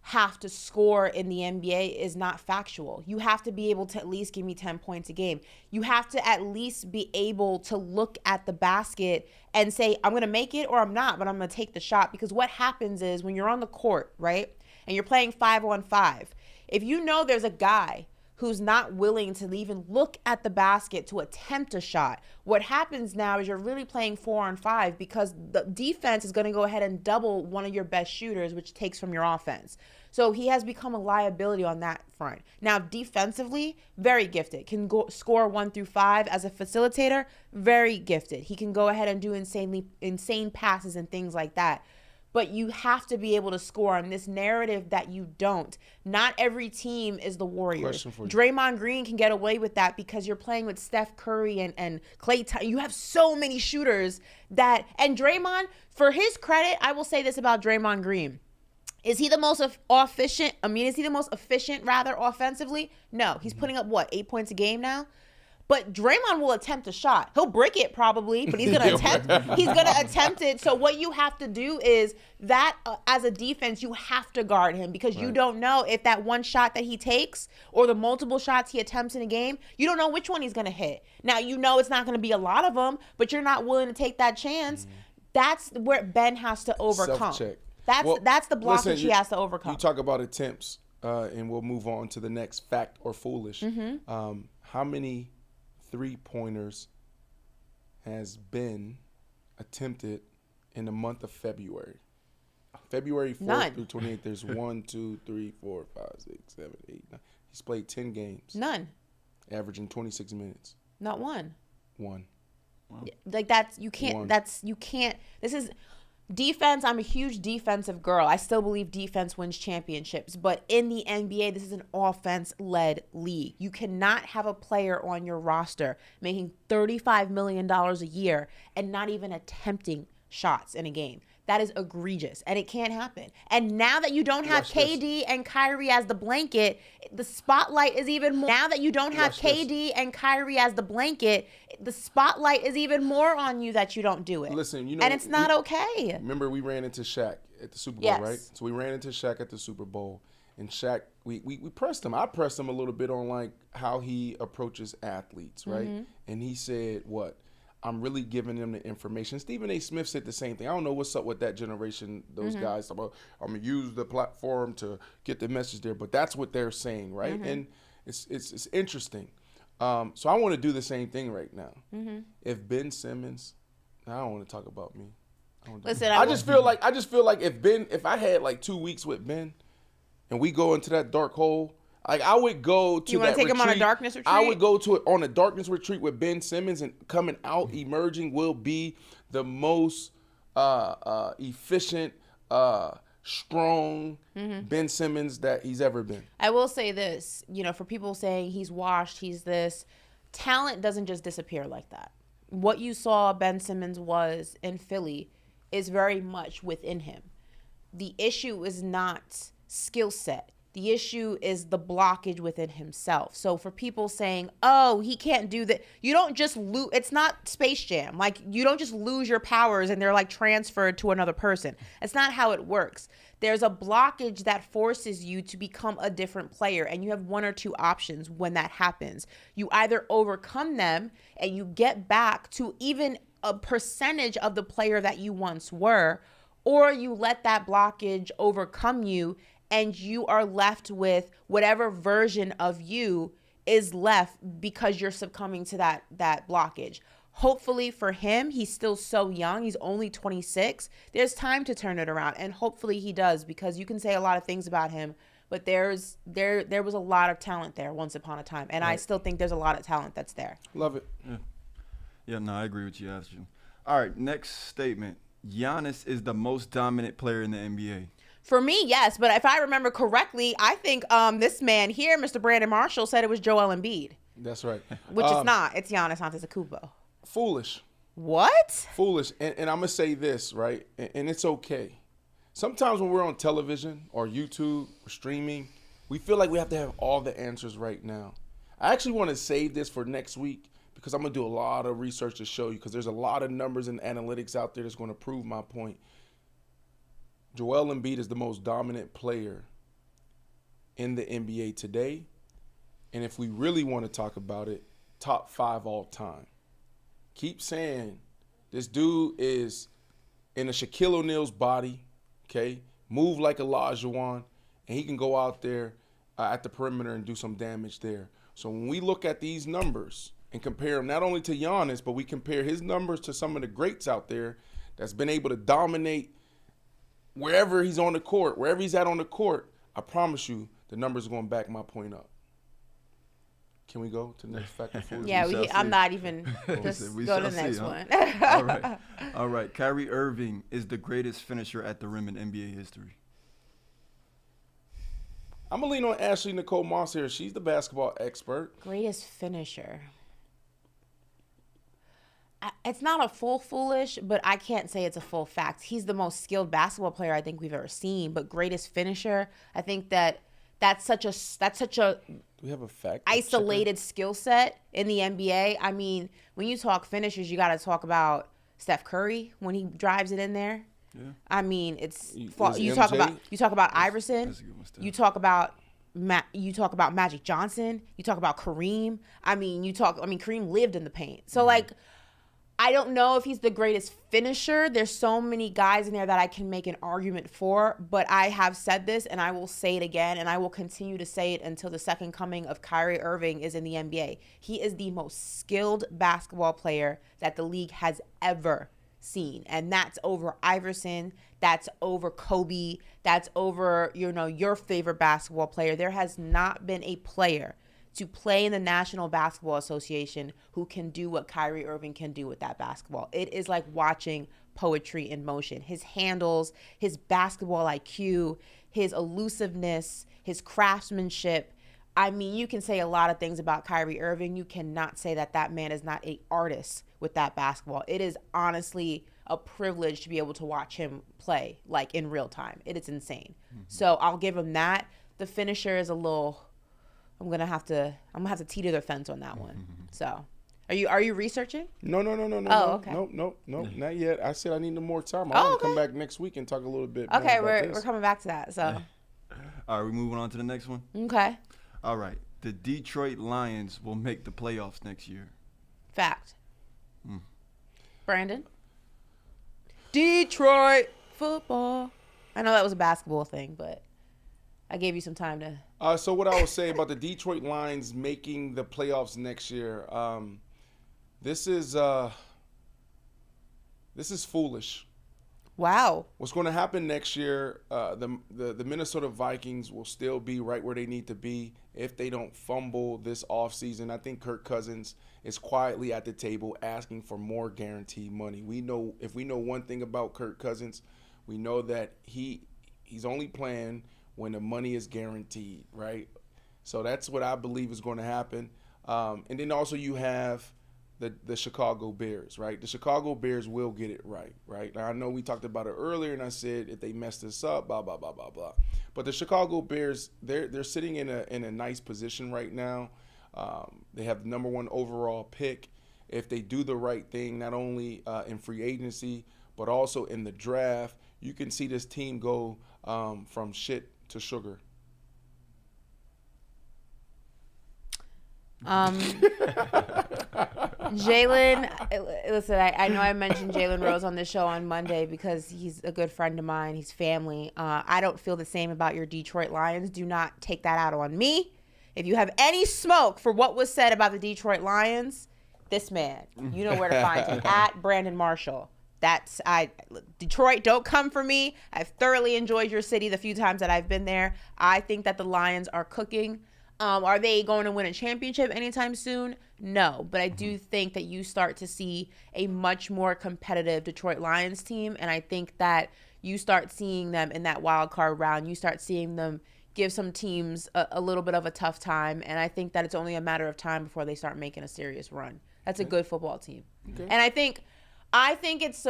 Speaker 2: have to score in the NBA is not factual. You have to be able to at least give me 10 points a game. You have to at least be able to look at the basket and say, I'm going to make it or I'm not, but I'm going to take the shot. Because what happens is when you're on the court, right, and you're playing 5-on-5, if you know there's a guy who's not willing to even look at the basket to attempt a shot, what happens now is you're really playing 4-on-5 because the defense is going to go ahead and double one of your best shooters, which takes from your offense. So he has become a liability on that front. Now, defensively, very gifted. Can go score 1 through 5 as a facilitator, very gifted. He can go ahead and do insane passes and things like that. But you have to be able to score on this narrative that you don't. Not every team is the Warriors. Draymond Green can get away with that because you're playing with Steph Curry and Klay Thompson. You have so many shooters that, and Draymond, for his credit, I will say this about Draymond Green. Is he the most efficient? Is he the most efficient rather offensively? No, he's putting up 8 points a game now. But Draymond will attempt a shot. He'll brick it probably, but he's gonna attempt. He's gonna attempt it. So what you have to do is that as a defense, you have to guard him because you don't know if that one shot that he takes or the multiple shots he attempts in a game, you don't know which one he's gonna hit. Now you know it's not gonna be a lot of them, but you're not willing to take that chance. That's where Ben has to overcome.
Speaker 1: Self-check.
Speaker 2: That's the blockage he has to overcome.
Speaker 1: You talk about attempts, and we'll move on to the next fact or foolish. How many three-pointers has been attempted in the month of February? February 4th through 28th, there's 1, 2, 3, 4, 5, 6, 7, 8, 9. He's played 10 games.
Speaker 2: None.
Speaker 1: Averaging 26 minutes.
Speaker 2: Not one.
Speaker 1: One.
Speaker 3: Wow.
Speaker 2: Like you can't, this is defense. I'm a huge defensive girl. I still believe defense wins championships. But in the NBA, this is an offense-led league. You cannot have a player on your roster making $35 million a year and not even attempting shots in a game. That is egregious, and it can't happen. And now that you don't have KD and Kyrie as the blanket, the spotlight is even more. Now that you don't have KD and Kyrie as the blanket, the spotlight is even more on you that you don't do it.
Speaker 1: Listen, you know,
Speaker 2: and it's not okay.
Speaker 1: Remember, we ran into Shaq at the Super Bowl, right? So we ran into Shaq at the Super Bowl, and Shaq, we pressed him. I pressed him a little bit on like how he approaches athletes, right? And he said, "What? I'm really giving them the information." Stephen A. Smith said the same thing. I don't know what's up with that generation, those guys. I'm going to use the platform to get the message there. But that's what they're saying, right? And it's interesting. So I want to do the same thing right now. If Ben Simmons, I don't want to talk about me.
Speaker 2: Listen,
Speaker 1: I just feel like if I had like 2 weeks with Ben and we go into that dark hole, like I would go to.
Speaker 2: You want to take him on a darkness retreat?
Speaker 1: I would go to it on a darkness retreat with Ben Simmons, and coming out emerging will be the most efficient, strong Ben Simmons that he's ever been.
Speaker 2: I will say this, for people saying he's washed, he's this, talent doesn't just disappear like that. What you saw Ben Simmons was in Philly is very much within him. The issue is not skill set. The issue is the blockage within himself. So for people saying, oh, he can't do that, you don't just lose. It's not Space Jam. Like, you don't just lose your powers and they're like transferred to another person. It's not how it works. There's a blockage that forces you to become a different player. And you have one or two options when that happens. You either overcome them and you get back to even a percentage of the player that you once were, or you let that blockage overcome you and you are left with whatever version of you is left because you're succumbing to that blockage. Hopefully for him, he's still so young. He's only 26. There's time to turn it around, and hopefully he does, because you can say a lot of things about him, but there was a lot of talent there once upon a time, and I still think there's a lot of talent that's there.
Speaker 1: Love it.
Speaker 3: Yeah, no, I agree with you, Astrid. All right, next statement. Giannis is the most dominant player in the NBA.
Speaker 2: For me, yes, but if I remember correctly, I think this man here, Mr. Brandon Marshall, said it was Joel Embiid,
Speaker 1: That's right.
Speaker 2: which it's not. It's Giannis Antetokounmpo.
Speaker 1: Foolish.
Speaker 2: What?
Speaker 1: Foolish. And I'm going to say this, right? And it's okay. Sometimes when we're on television or YouTube or streaming, we feel like we have to have all the answers right now. I actually want to save this for next week because I'm going to do a lot of research to show you, because there's a lot of numbers and analytics out there that's going to prove my point. Joel Embiid is the most dominant player in the NBA today. And if we really want to talk about it, top 5 all time. Keep saying this dude is in a Shaquille O'Neal's body, okay? Move like Olajuwon, and he can go out there at the perimeter and do some damage there. So when we look at these numbers and compare them not only to Giannis, but we compare his numbers to some of the greats out there that's been able to dominate wherever he's on the court, wherever he's at on the court, I promise you the numbers are going to back my point up. Can we go to the next fact?
Speaker 2: Yeah, I'm not even. Just go to the next one.
Speaker 3: All right. All right. Kyrie Irving is the greatest finisher at the rim in NBA history.
Speaker 1: I'm going to lean on Ashley Nicole Moss here. She's the basketball expert.
Speaker 2: Greatest finisher. It's not a full foolish, but I can't say it's a full fact. He's the most skilled basketball player I think we've ever seen. But greatest finisher, I think that's such a
Speaker 1: Do we have a fact?
Speaker 2: isolated skill set in the NBA. I mean, when you talk finishers, you got to talk about Steph Curry when he drives it in there.
Speaker 3: Yeah.
Speaker 2: I mean, you
Speaker 1: MJ?
Speaker 2: talk about Iverson.
Speaker 3: That's a good one, Steph.
Speaker 2: You talk about Magic Johnson. You talk about Kareem. Kareem lived in the paint. So like, I don't know if he's the greatest finisher. There's so many guys in there that I can make an argument for, but I have said this and I will say it again, and I will continue to say it until the second coming of Kyrie Irving is in the NBA. He is the most skilled basketball player that the league has ever seen, and that's over Iverson, that's over Kobe, that's over, your favorite basketball player. There has not been a player to play in the National Basketball Association who can do what Kyrie Irving can do with that basketball. It is like watching poetry in motion. His handles, his basketball IQ, his elusiveness, his craftsmanship. I mean, you can say a lot of things about Kyrie Irving. You cannot say that man is not an artist with that basketball. It is honestly a privilege to be able to watch him play like in real time. It is insane. Mm-hmm. So I'll give him that. The finisher is a little... I'm gonna have to teeter the fence on that one. So, are you researching?
Speaker 1: No.
Speaker 2: Okay.
Speaker 1: Nope, not yet. I said I need more time. I want to come back next week and talk a little bit.
Speaker 2: Okay,
Speaker 1: more about
Speaker 2: we're coming back to that. So,
Speaker 3: all right, we're moving on to the next one.
Speaker 2: Okay.
Speaker 3: All right, the Detroit Lions will make the playoffs next year.
Speaker 2: Fact. Brandon. Detroit football. I know that was a basketball thing, but I gave you some time to.
Speaker 1: So what I would say about the Detroit Lions making the playoffs next year, this is foolish.
Speaker 2: Wow.
Speaker 1: What's going to happen next year? The Minnesota Vikings will still be right where they need to be if they don't fumble this offseason. I think Kirk Cousins is quietly at the table asking for more guaranteed money. If we know one thing about Kirk Cousins, we know that he's only playing when the money is guaranteed, right? So that's what I believe is going to happen. And then also you have the Chicago Bears, right? The Chicago Bears will get it right? Now, I know we talked about it earlier, and I said if they mess this up, blah, blah, blah, blah, blah. But the Chicago Bears, they're sitting in a nice position right now. They have the number 1 overall pick. If they do the right thing, not only in free agency, but also in the draft, you can see this team go from shit to sugar.
Speaker 2: Jalen, listen, I know I mentioned Jalen Rose on this show on Monday because he's a good friend of mine. He's family. I don't feel the same about your Detroit Lions. Do not take that out on me. If you have any smoke for what was said about the Detroit Lions, this man, you know where to find him, at Brandon Marshall. Detroit, don't come for me. I've thoroughly enjoyed your city the few times that I've been there. I think that the Lions are cooking. Are they going to win a championship anytime soon? No, but I do think that you start to see a much more competitive Detroit Lions team, and I think that you start seeing them in that wild card round. You start seeing them give some teams a little bit of a tough time, and I think that it's only a matter of time before they start making a serious run. That's a good football team. Okay. And I think it's,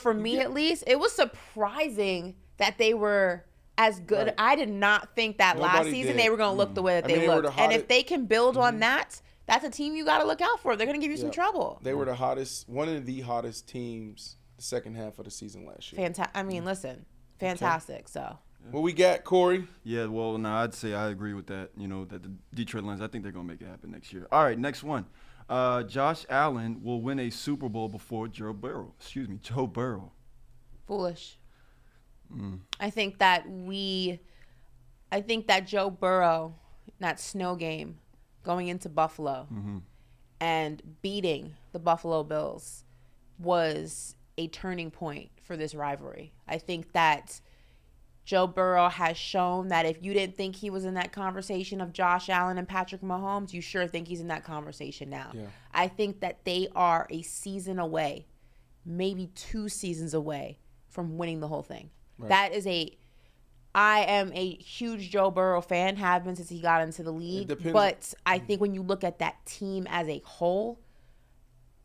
Speaker 2: for me at least, it was surprising that they were as good. Right. I did not think that last season they were going to look the way that they looked. And if they can build on that, that's a team you got to look out for. They're going to give you some trouble.
Speaker 1: They were one of the hottest teams the second half of the season last year.
Speaker 2: Listen, fantastic. Okay. So.
Speaker 1: What we got, Corey?
Speaker 3: Yeah, well, now I'd say I agree with that. That the Detroit Lions, I think they're going to make it happen next year. All right, next one. Josh Allen will win a Super Bowl before Joe Burrow.
Speaker 2: Foolish. I think that Joe Burrow, that snow game, going into Buffalo and beating the Buffalo Bills was a turning point for this rivalry. I think that Joe Burrow has shown that if you didn't think he was in that conversation of Josh Allen and Patrick Mahomes, you sure think he's in that conversation now. Yeah. I think that they are a season away, maybe 2 seasons away from winning the whole thing. Right. I am a huge Joe Burrow fan, have been since he got into the league. But I think when you look at that team as a whole,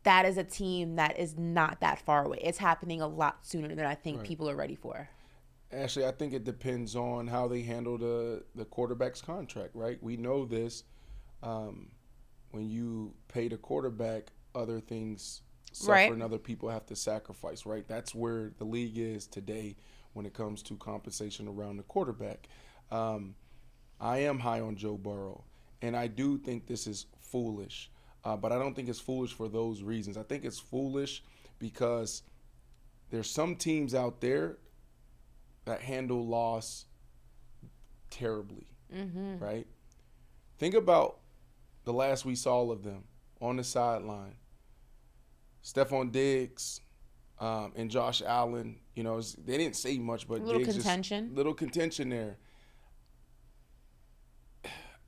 Speaker 2: that is a team that is not that far away. It's happening a lot sooner than I think people are ready for.
Speaker 1: Ashley, I think it depends on how they handle the quarterback's contract, right? We know this. When you pay the quarterback, other things suffer and other people have to sacrifice, right? That's where the league is today when it comes to compensation around the quarterback. I am high on Joe Burrow, and I do think this is foolish. But I don't think it's foolish for those reasons. I think it's foolish because there's some teams out there that handle loss terribly, right? Think about the last we saw of them on the sideline. Stephon Diggs and Josh Allen, they didn't say much, but
Speaker 2: little
Speaker 1: Diggs little contention there.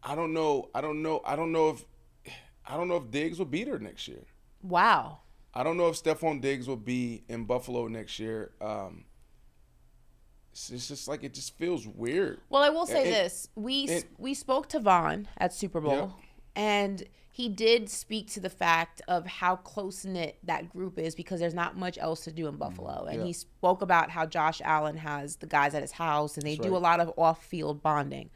Speaker 1: I don't know if Diggs will be there next year.
Speaker 2: Wow.
Speaker 1: I don't know if Stephon Diggs will be in Buffalo next year. It's just like it just feels weird.
Speaker 2: Well, I will say this. We spoke to Vaughn at Super Bowl, and he did speak to the fact of how close-knit that group is because there's not much else to do in Buffalo. And he spoke about how Josh Allen has the guys at his house, and they do a lot of off-field bonding.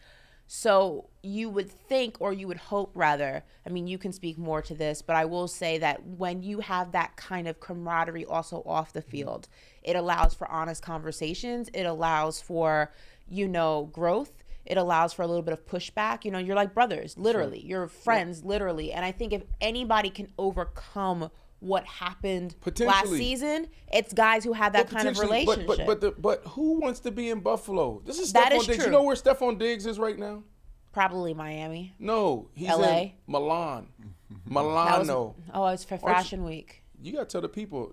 Speaker 2: So you would think, or you would hope rather, you can speak more to this, but I will say that when you have that kind of camaraderie also off the field, it allows for honest conversations. It allows for, growth. It allows for a little bit of pushback. You're like brothers, literally. You're friends, literally. And I think if anybody can overcome what happened last season, it's guys who have that kind of relationship.
Speaker 1: But who wants to be in Buffalo? This is Stephon Diggs. True. You know where Stephon Diggs is right now?
Speaker 2: Probably Miami.
Speaker 1: No, he's in Milan. Milano.
Speaker 2: It was for Fashion Week.
Speaker 1: You gotta tell the people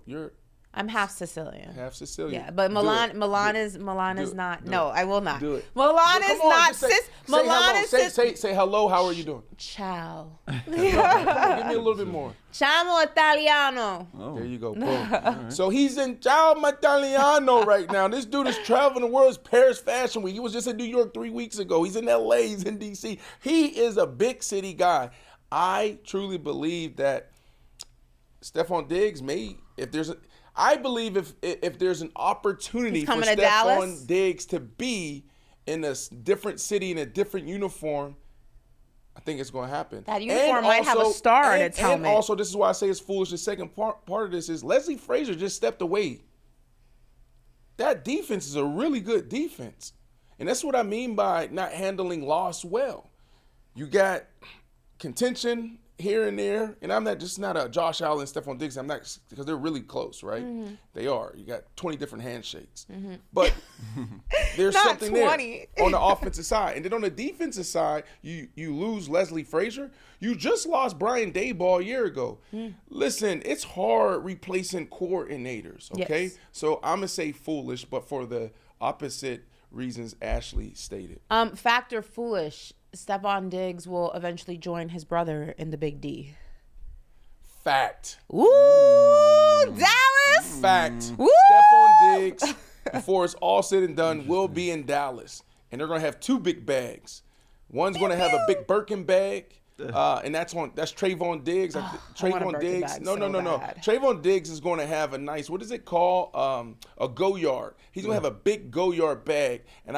Speaker 2: I'm half Sicilian.
Speaker 1: Half Sicilian.
Speaker 2: Yeah, but Milan is not. No, I will not.
Speaker 1: Do it.
Speaker 2: Milan is not.
Speaker 1: Say hello. How are you doing?
Speaker 2: Ciao.
Speaker 1: Give me a little bit more.
Speaker 2: Ciao Italiano.
Speaker 1: Oh. There you go. Boom. Right. So he's in Ciao Italiano right now. This dude is traveling the world. It's Paris Fashion Week. He was just in New York 3 weeks ago. He's in LA. He's in DC. He is a big city guy. I truly believe that Stephon Diggs I believe if there's an opportunity for Stephon Diggs to be in a different city in a different uniform, I think it's going to happen.
Speaker 2: That uniform might have a star on its helmet.
Speaker 1: And also, this is why I say it's foolish. The second part of this is Leslie Frazier just stepped away. That defense is a really good defense. And that's what I mean by not handling loss well. You got contention here and there, and I'm not a Josh Allen, Stephon Diggs. I'm not, because they're really close, right? Mm-hmm. They are. You got 20 different handshakes, but there's something 20. There on the offensive side, and then on the defensive side, you lose Leslie Frazier. You just lost Brian Daboll a year ago. Listen, it's hard replacing coordinators. Okay, yes. So I'm gonna say foolish, but for the opposite reasons Ashley stated.
Speaker 2: Factor foolish. Stephon Diggs will eventually join his brother in the Big D.
Speaker 1: Fact.
Speaker 2: Ooh, Dallas.
Speaker 1: Fact.
Speaker 2: Woo!
Speaker 1: Stephon Diggs, before it's all said and done, will be in Dallas. And they're going to have 2 big bags. One's going to have a big Birkin bag. And that's Trayvon Diggs. Trayvon Diggs. No. Trayvon Diggs is going to have a nice, what is it called? A go yard. He's going to have a big go yard bag, and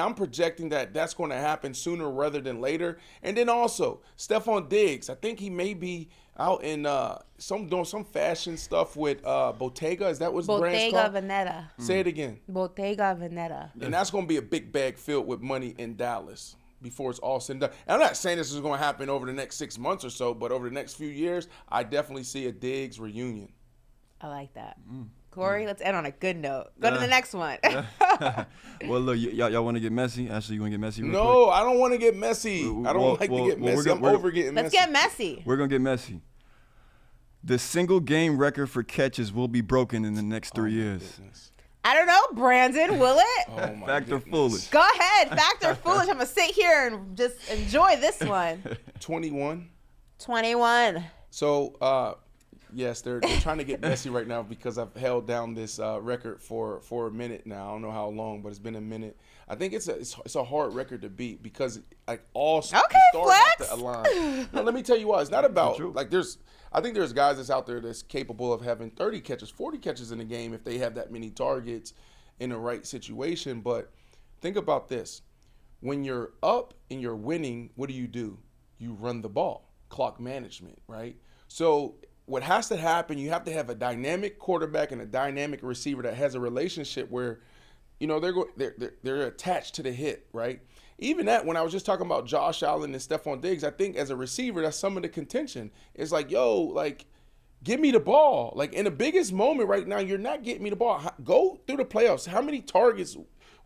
Speaker 1: I'm projecting that's going to happen sooner rather than later. And then also Stephon Diggs, I think he may be out in doing some fashion stuff with Bottega. Is that what's the brand's called?
Speaker 2: Bottega Veneta.
Speaker 1: Say it again.
Speaker 2: Bottega Veneta.
Speaker 1: And that's going to be a big bag filled with money in Dallas before it's all said and done. And I'm not saying this is going to happen over the next 6 months or so, but over the next few years, I definitely see a Diggs reunion.
Speaker 2: I like that. Corey, let's end on a good note. Go to the next one.
Speaker 3: Well, look, y'all want to get messy? Ashley, you want to get messy real
Speaker 1: No,
Speaker 3: quick?
Speaker 1: I don't want to get messy. I don't like to get messy. I'm over getting messy.
Speaker 2: Let's get messy.
Speaker 3: We're going to get messy. The single game record for catches will be broken in the next 3 years.
Speaker 1: Goodness.
Speaker 2: I don't know, Brandon, will it?
Speaker 1: Oh my
Speaker 3: Fact or
Speaker 1: goodness.
Speaker 3: foolish?
Speaker 2: Go ahead. Fact or foolish? I'm going to sit here and just enjoy this one.
Speaker 1: 21.
Speaker 2: 21.
Speaker 1: So, yes, they're trying to get messy right now because I've held down this record for a minute now. I don't know how long, but it's been a minute. I think it's a hard record to beat because like all stars have to align. No, let me tell you why. It's not about like I think there's guys that's out there that's capable of having 30 catches, 40 catches in a game if they have that many targets in the right situation. But think about this. When you're up and you're winning, what do? You run the ball, clock management, right? So what has to happen, you have to have a dynamic quarterback and a dynamic receiver that has a relationship where, you know, they're attached to the hit, right? Even that, when I was just talking about Josh Allen and Stephon Diggs, I think as a receiver, that's some of the contention. It's like, yo, like, give me the ball. Like, in the biggest moment right now, you're not getting me the ball. Go through the playoffs. How many targets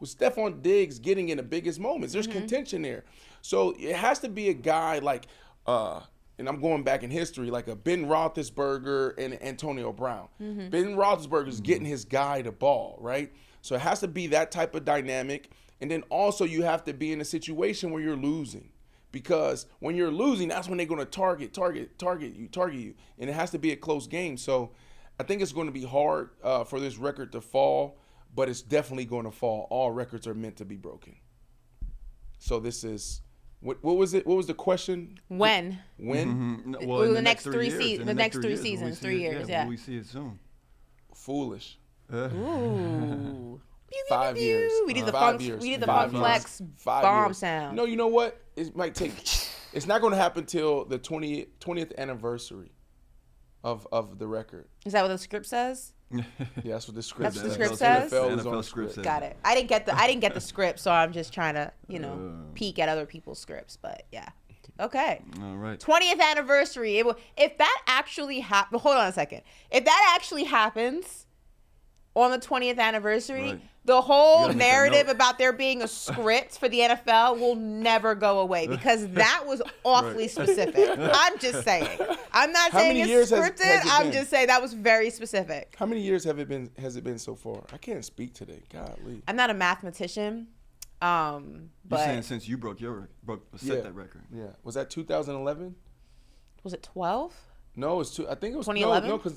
Speaker 1: was Stephon Diggs getting in the biggest moments? There's contention there. So it has to be a guy like, and I'm going back in history, like a Ben Roethlisberger and Antonio Brown. Ben Roethlisberger's getting his guy the ball, right? So it has to be that type of dynamic. And then also you have to be in a situation where you're losing. Because when you're losing, that's when they're going to target you. And it has to be a close game. So I think it's going to be hard for this record to fall, but it's definitely going to fall. All records are meant to be broken. So this is, what was it? What was the question?
Speaker 2: When?
Speaker 3: Well,
Speaker 2: Well,
Speaker 3: in
Speaker 2: the next 3
Speaker 3: years.
Speaker 2: seasons.
Speaker 3: In
Speaker 2: The next 3
Speaker 3: years, when we
Speaker 2: seasons.
Speaker 3: see
Speaker 2: 3
Speaker 3: it-
Speaker 2: years,
Speaker 3: when
Speaker 2: yeah.
Speaker 3: we see it soon.
Speaker 1: Foolish.
Speaker 2: Ooh.
Speaker 1: 5 years.
Speaker 2: We did the
Speaker 1: 5
Speaker 2: funk.
Speaker 1: years.
Speaker 2: We did the
Speaker 1: 5
Speaker 2: funk flex
Speaker 1: years. 5
Speaker 2: bomb
Speaker 1: years.
Speaker 2: sound.
Speaker 1: No, you know what? It might take. It's not going to happen till the 20th anniversary of the record.
Speaker 2: Is that what the script says?
Speaker 1: Yeah, that's what the script
Speaker 2: That's what the
Speaker 1: says.
Speaker 2: script says?
Speaker 1: NFL is
Speaker 3: The
Speaker 1: on
Speaker 3: NFL
Speaker 1: the
Speaker 3: script
Speaker 1: script.
Speaker 3: says.
Speaker 2: Got it. I didn't get the script, so I'm just trying to, peek at other people's scripts. But yeah. Okay.
Speaker 3: All right.
Speaker 2: 20th anniversary. If that actually happens, hold on a second. If that actually happens on the 20th anniversary,
Speaker 3: Right.
Speaker 2: the whole
Speaker 3: gotta make that
Speaker 2: narrative
Speaker 3: note.
Speaker 2: about there being a script for the NFL will never go away because that was awfully specific. I'm just saying. I'm not
Speaker 1: How
Speaker 2: saying
Speaker 1: many
Speaker 2: it's
Speaker 1: years has
Speaker 2: scripted.
Speaker 1: it
Speaker 2: I'm
Speaker 1: been?
Speaker 2: just saying that was very specific.
Speaker 1: How many years has it been so far? I can't speak today. Golly.
Speaker 2: I'm not a mathematician,
Speaker 3: You're
Speaker 2: but
Speaker 3: saying since you set that record.
Speaker 1: Yeah. Was that 2011?
Speaker 2: was it 12?
Speaker 1: No, I think it was
Speaker 2: 2011?
Speaker 1: No, because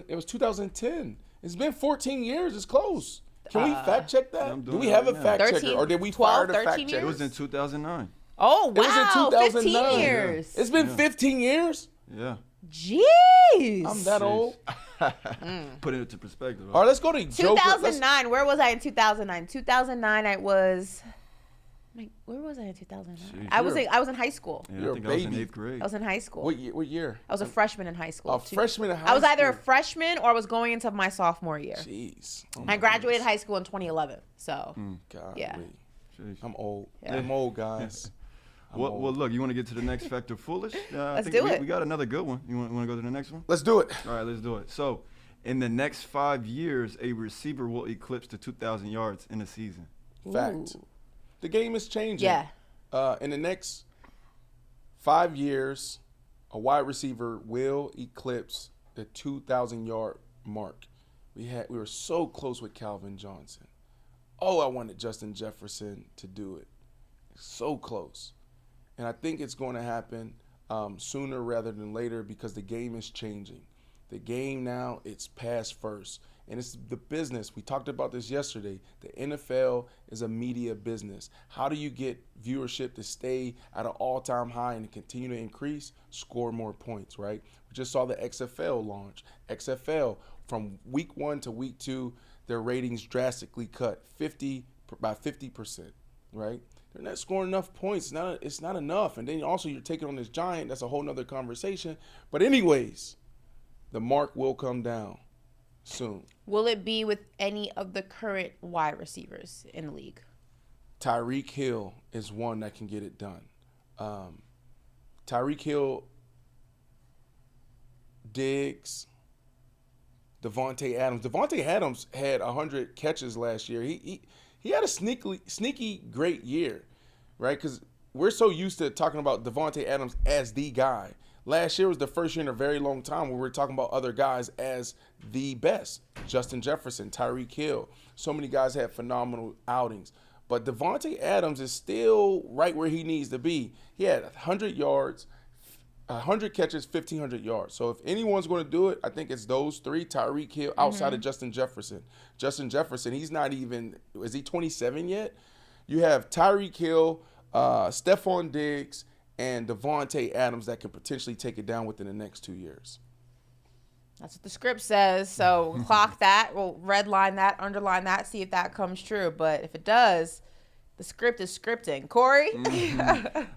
Speaker 1: it was 2010. It's been 14 years. It's close. Can we fact check that?
Speaker 3: I'm
Speaker 1: Do
Speaker 3: doing
Speaker 1: we
Speaker 3: it
Speaker 1: have
Speaker 3: right
Speaker 1: a
Speaker 3: now.
Speaker 1: fact
Speaker 2: 13,
Speaker 1: checker, or did we
Speaker 2: 12,
Speaker 1: fire the
Speaker 2: 13
Speaker 1: fact
Speaker 2: years?
Speaker 1: checker?
Speaker 3: It was in 2009.
Speaker 2: Oh,
Speaker 1: It was in
Speaker 2: wow.
Speaker 1: 2009.
Speaker 2: 15 years.
Speaker 1: It's been 15 years.
Speaker 3: Yeah.
Speaker 2: Jeez.
Speaker 1: I'm that old.
Speaker 3: Putting it to perspective.
Speaker 1: All right, let's go to Joker.
Speaker 2: 2009. Where was I in 2009? 2009, I was. Where was I in 2009?
Speaker 3: Jeez.
Speaker 2: I was in high school.
Speaker 3: Yeah,
Speaker 1: You're
Speaker 3: I think
Speaker 1: a
Speaker 3: I was in
Speaker 1: baby.
Speaker 3: 8th grade.
Speaker 2: I was in high school.
Speaker 1: What year?
Speaker 2: I was a freshman in high school.
Speaker 1: A freshman in high
Speaker 2: I was either a
Speaker 1: school.
Speaker 2: freshman or I was going into my sophomore year.
Speaker 1: Jeez. Oh
Speaker 2: I
Speaker 1: my
Speaker 2: graduated
Speaker 1: goodness.
Speaker 2: high school in 2011. So,
Speaker 1: Golly.
Speaker 2: Yeah.
Speaker 3: Jeez.
Speaker 1: I'm old.
Speaker 2: Yeah.
Speaker 1: I'm old, guys.
Speaker 3: Well, look, you want to get to the next fact or foolish? I
Speaker 2: Let's
Speaker 3: think
Speaker 2: do it.
Speaker 3: We got another good one. You want to go to the next one?
Speaker 1: Let's do it.
Speaker 3: All right, let's do it. So, in the next 5 years, a receiver will eclipse the 2,000 yards in a season.
Speaker 1: Fact.
Speaker 2: Ooh.
Speaker 1: The game is changing.
Speaker 2: Yeah.
Speaker 1: In the next 5 years, a wide receiver will eclipse the 2,000-yard mark. We were so close with Calvin Johnson. Oh, I wanted Justin Jefferson to do it. So close. And I think it's going to happen sooner rather than later because the game is changing. The game now, it's pass first. And it's the business. We talked about this yesterday. The NFL is a media business. How do you get viewership to stay at an all-time high and continue to increase? Score more points, right? We just saw the XFL launch. XFL, from week 1 to week 2, their ratings drastically cut by 50%, right? They're not scoring enough points. It's not enough. And then also you're taking on this giant. That's a whole nother conversation. But anyways, the mark will come down soon.
Speaker 2: Will it be with any of the current wide receivers in the league?
Speaker 1: Tyreek Hill is one that can get it done. Tyreek Hill, Diggs, Davante Adams. Davante Adams had 100 catches last year. He had a sneaky great year, right? Because we're so used to talking about Davante Adams as the guy. Last year was the first year in a very long time where we're talking about other guys as the best. Justin Jefferson, Tyreek Hill. So many guys had phenomenal outings. But Davante Adams is still right where he needs to be. He had 100 yards, 100 catches, 1,500 yards. So if anyone's going to do it, I think it's those three. Tyreek Hill outside of Justin Jefferson. Justin Jefferson, he's not even – is he 27 yet? You have Tyreek Hill, Stephon Diggs, and Davante Adams that can potentially take it down within the next 2 years.
Speaker 2: That's what the script says. So clock that. We'll redline that, underline that, see if that comes true. But if it does, the script is scripting. Corey?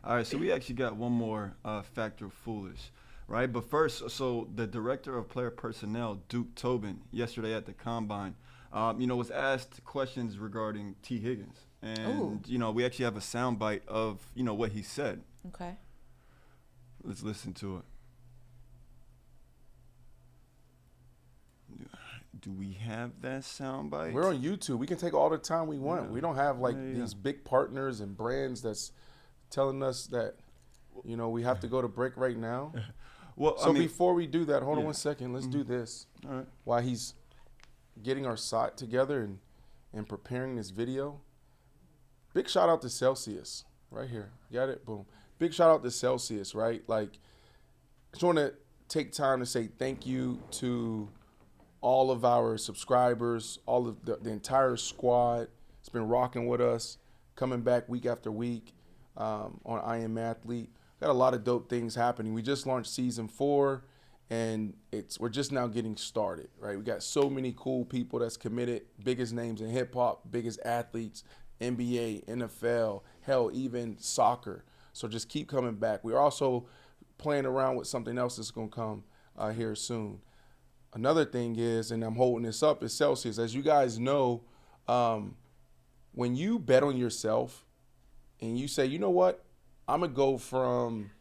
Speaker 3: All right, so we actually got one more factor of foolish, right? But first, so the director of player personnel, Duke Tobin, yesterday at the Combine, was asked questions regarding T. Higgins. And, we actually have a soundbite of, what he said.
Speaker 2: Okay.
Speaker 3: Let's listen to it. Do we have that soundbite?
Speaker 1: We're on YouTube. We can take all the time we want.
Speaker 3: Yeah.
Speaker 1: We don't have these big partners and brands that's telling us that, we have to go to break right now.
Speaker 3: Well,
Speaker 1: so before we do that, hold on 1 second. Let's do this.
Speaker 3: All right.
Speaker 1: While he's getting our site together and preparing this video, big shout out to Celsius right here. Got it? Boom. Big shout out to Celsius, right? I just want to take time to say thank you to all of our subscribers, all of the entire squad. It's been rocking with us, coming back week after week on I Am Athlete. Got a lot of dope things happening. We just launched season 4, and we're just now getting started, right? We got so many cool people that's committed, biggest names in hip hop, biggest athletes, NBA, NFL, hell, even soccer. So just keep coming back. We're also playing around with something else that's going to come here soon. Another thing is, and I'm holding this up, is Celsius. As you guys know, when you bet on yourself and you say, you know what, I'm gonna go from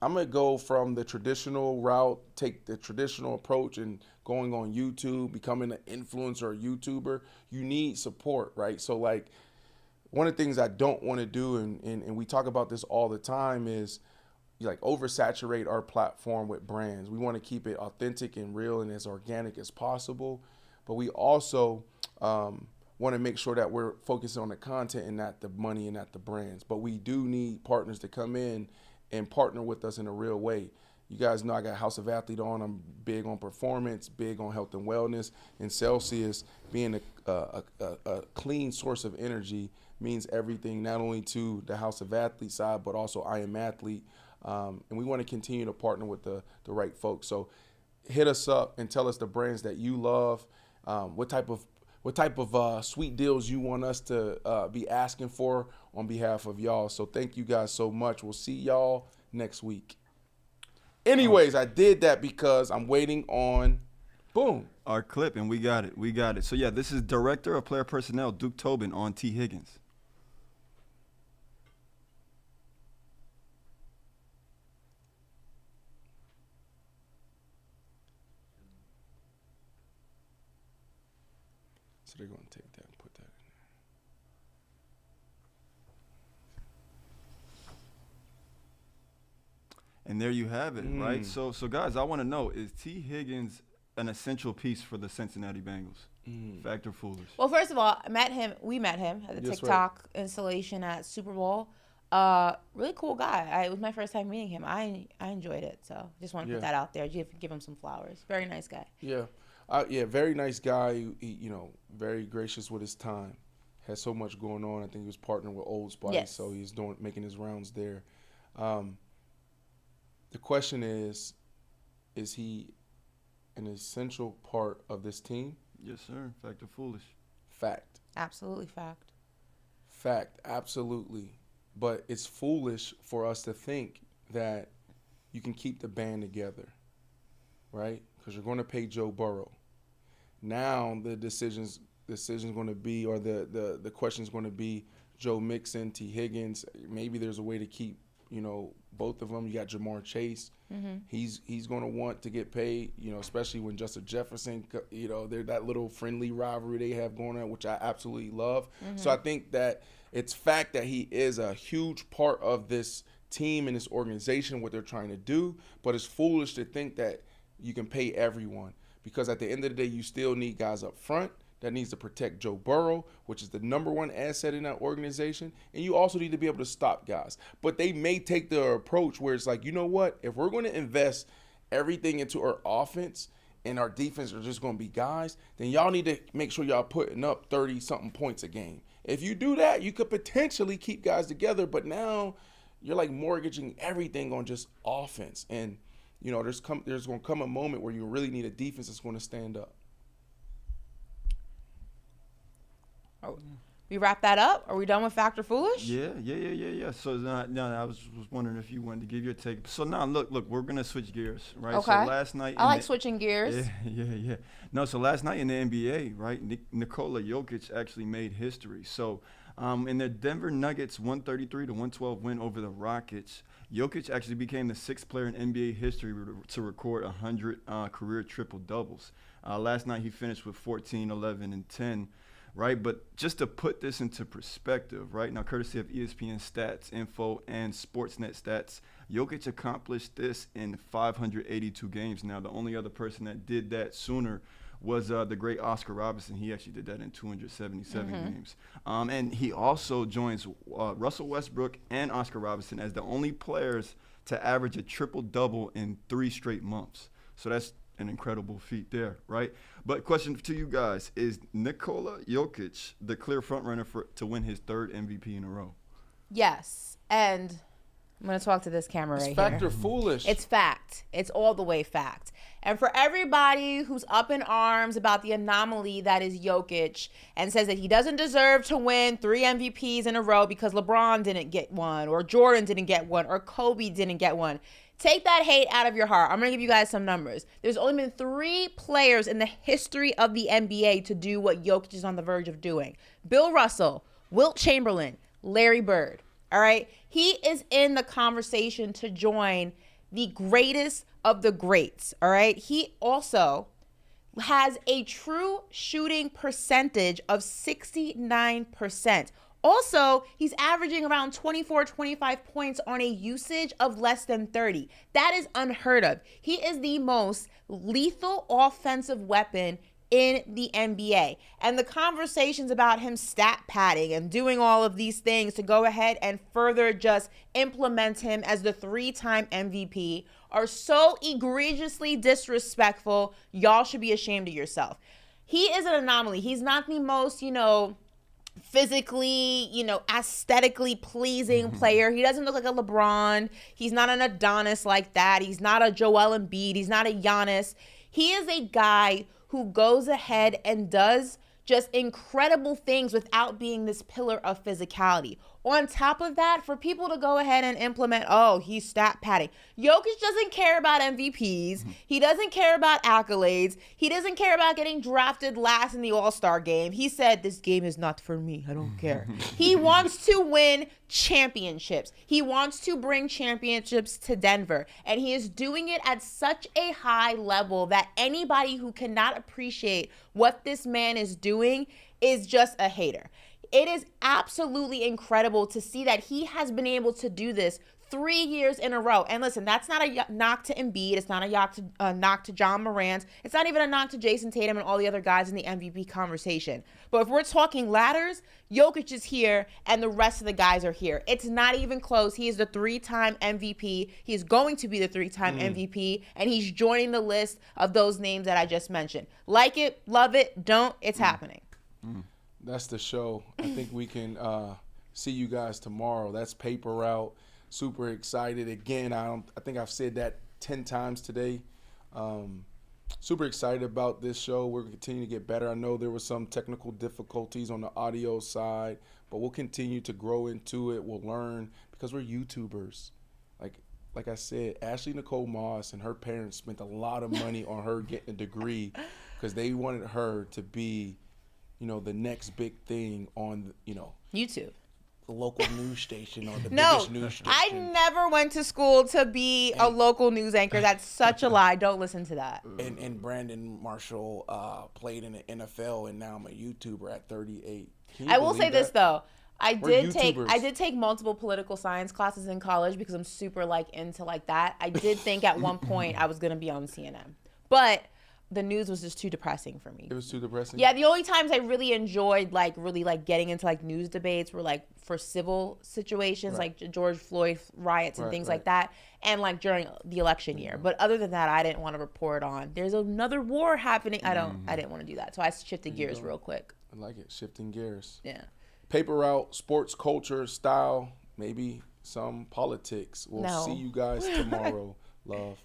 Speaker 1: the traditional route, take the traditional approach and going on YouTube, becoming an influencer or YouTuber, you need support, right? So one of the things I don't want to do, and we talk about this all the time, is oversaturate our platform with brands. We want to keep it authentic and real and as organic as possible, but we also want to make sure that we're focusing on the content and not the money and not the brands. But we do need partners to come in and partner with us in a real way. You guys know I got House of Athlete on. I'm big on performance, big on health and wellness, and Celsius being a clean source of energy means everything, not only to the House of Athlete side, but also I Am Athlete. And we want to continue to partner with the right folks. So hit us up and tell us the brands that you love, what type of sweet deals you want us to be asking for on behalf of y'all. So thank you guys so much. We'll see y'all next week. Anyways, I did that because I'm waiting on, boom,
Speaker 3: our clip, and we got it. So, yeah, this is Director of Player Personnel, Duke Tobin, on T. Higgins.
Speaker 1: So they're going to take that and put that in
Speaker 3: there. And there you have it, right? So guys, I want to know, is T. Higgins an essential piece for the Cincinnati Bengals? Fact or foolish?
Speaker 2: Well, first of all, we met him at the
Speaker 1: That's
Speaker 2: TikTok installation at Super Bowl. Really cool guy. It was my first time meeting him. I enjoyed it. So just want to put that out there. Give him some flowers. Very nice guy.
Speaker 1: Yeah. Very nice guy. He, very gracious with his time. Has so much going on. I think he was partnering with Old Spice, so he's making his rounds there. The question is he an essential part of this team?
Speaker 3: Yes, sir. Fact or foolish?
Speaker 1: Fact.
Speaker 2: Absolutely fact.
Speaker 1: Fact, absolutely. But it's foolish for us to think that you can keep the band together, right? Because you're going to pay Joe Burrow. Now the decision's going to be, or the question's going to be Joe Mixon, T. Higgins. Maybe there's a way to keep, both of them. You got Jamar Chase. Mm-hmm. He's going to want to get paid, especially when Justin Jefferson, they're that little friendly rivalry they have going on, which I absolutely love. Mm-hmm. So I think that it's fact that he is a huge part of this team and this organization, what they're trying to do, but it's foolish to think that you can pay everyone, because at the end of the day, you still need guys up front that needs to protect Joe Burrow, which is the number one asset in that organization. And you also need to be able to stop guys. But they may take the approach where it's like, you know what? If we're going to invest everything into our offense and our defense are just going to be guys, then y'all need to make sure y'all putting up 30-something points a game. If you do that, you could potentially keep guys together. But now you're like mortgaging everything on just offense. And, there's going to come a moment where you really need a defense that's going to stand up.
Speaker 2: We wrap that up? Are we done with Fact or Foolish?
Speaker 3: Yeah. So I was wondering if you wanted to give your take. So now, look, we're gonna switch gears, right?
Speaker 2: Okay.
Speaker 3: So last night,
Speaker 2: I like switching gears.
Speaker 3: Yeah. No, so last night in the NBA, right, Nikola Jokic actually made history. So, in the Denver Nuggets 133-112 win over the Rockets, Jokic actually became the 6th player in NBA history to record 100 career triple doubles. Last night he finished with 14, 11, and 10. Right, but just to put this into perspective, right, now courtesy of ESPN Stats Info and Sportsnet Stats, Jokic accomplished this in 582 games. Now, the only other person that did that sooner was the great Oscar Robertson. He actually did that in 277 games. And he also joins Russell Westbrook and Oscar Robertson as the only players to average a triple-double in 3 straight months. So that's an incredible feat there, right? But question to you guys, is Nikola Jokic the clear frontrunner to win his 3rd MVP in a row?
Speaker 2: Yes, and I'm going to talk to this camera right here.
Speaker 1: It's fact or foolish?
Speaker 2: It's fact. It's all the way fact. And for everybody who's up in arms about the anomaly that is Jokic and says that he doesn't deserve to win 3 MVPs in a row because LeBron didn't get one, or Jordan didn't get one, or Kobe didn't get one, take that hate out of your heart. I'm going to give you guys some numbers. There's only been 3 players in the history of the NBA to do what Jokic is on the verge of doing. Bill Russell, Wilt Chamberlain, Larry Bird. All right? He is in the conversation to join the greatest of the greats. All right? He also has a true shooting percentage of 69%. Also, he's averaging around 24, 25 points on a usage of less than 30. That is unheard of. He is the most lethal offensive weapon in the NBA. And the conversations about him stat padding and doing all of these things to go ahead and further just implement him as the 3-time MVP are so egregiously disrespectful. Y'all should be ashamed of yourself. He is an anomaly. He's not the most, physically, aesthetically pleasing player. He doesn't look like a LeBron. He's not an Adonis like that. He's not a Joel Embiid. He's not a Giannis. He is a guy who goes ahead and does just incredible things without being this pillar of physicality. On top of that, for people to go ahead and implement, he's stat padding. Jokic doesn't care about MVPs. He doesn't care about accolades. He doesn't care about getting drafted last in the All-Star game. He said, this game is not for me. I don't care. He wants to win championships. He wants to bring championships to Denver. And he is doing it at such a high level that anybody who cannot appreciate what this man is doing is just a hater. It is absolutely incredible to see that he has been able to do this 3 years in a row. And listen, that's not a knock to Embiid. It's not a knock to John Morant. It's not even a knock to Jason Tatum and all the other guys in the MVP conversation. But if we're talking ladders, Jokic is here and the rest of the guys are here. It's not even close. He is the 3-time MVP. He is going to be the 3-time MVP, and he's joining the list of those names that I just mentioned. Like it, love it, don't, it's happening.
Speaker 1: That's the show. I think we can see you guys tomorrow. That's Paper Route. Super excited. Again, I think I've said that 10 times today. Super excited about this show. We're continuing to get better. I know there were some technical difficulties on the audio side, but we'll continue to grow into it. We'll learn because we're YouTubers. Like I said, Ashley Nicole Moss and her parents spent a lot of money on her getting a degree because they wanted her to be, the next big thing on,
Speaker 2: YouTube.
Speaker 1: the local news station or the
Speaker 2: No,
Speaker 1: biggest news station.
Speaker 2: I never went to school to be a local news anchor. That's such a lie. Don't listen to that.
Speaker 1: And Brandon Marshall played in the NFL, and now I'm a YouTuber at 38.
Speaker 2: I will say this though. I
Speaker 1: We're
Speaker 2: did take multiple political science classes in college because I'm super into that. I did think at one point I was going to be on CNN. But the news was just too depressing for me.
Speaker 1: It was too depressing?
Speaker 2: Yeah, the only times I really enjoyed getting into news debates were for civil situations,
Speaker 1: Right.
Speaker 2: like George Floyd riots and things like that, and during the election year. But other than that, I didn't want to report on there's another war happening. I didn't want to do that. So I shifted gears real quick.
Speaker 1: I like it. Shifting gears.
Speaker 2: Yeah.
Speaker 1: Paper Route, sports, culture, style, maybe some politics. We'll
Speaker 2: No.
Speaker 1: see you guys tomorrow. Love.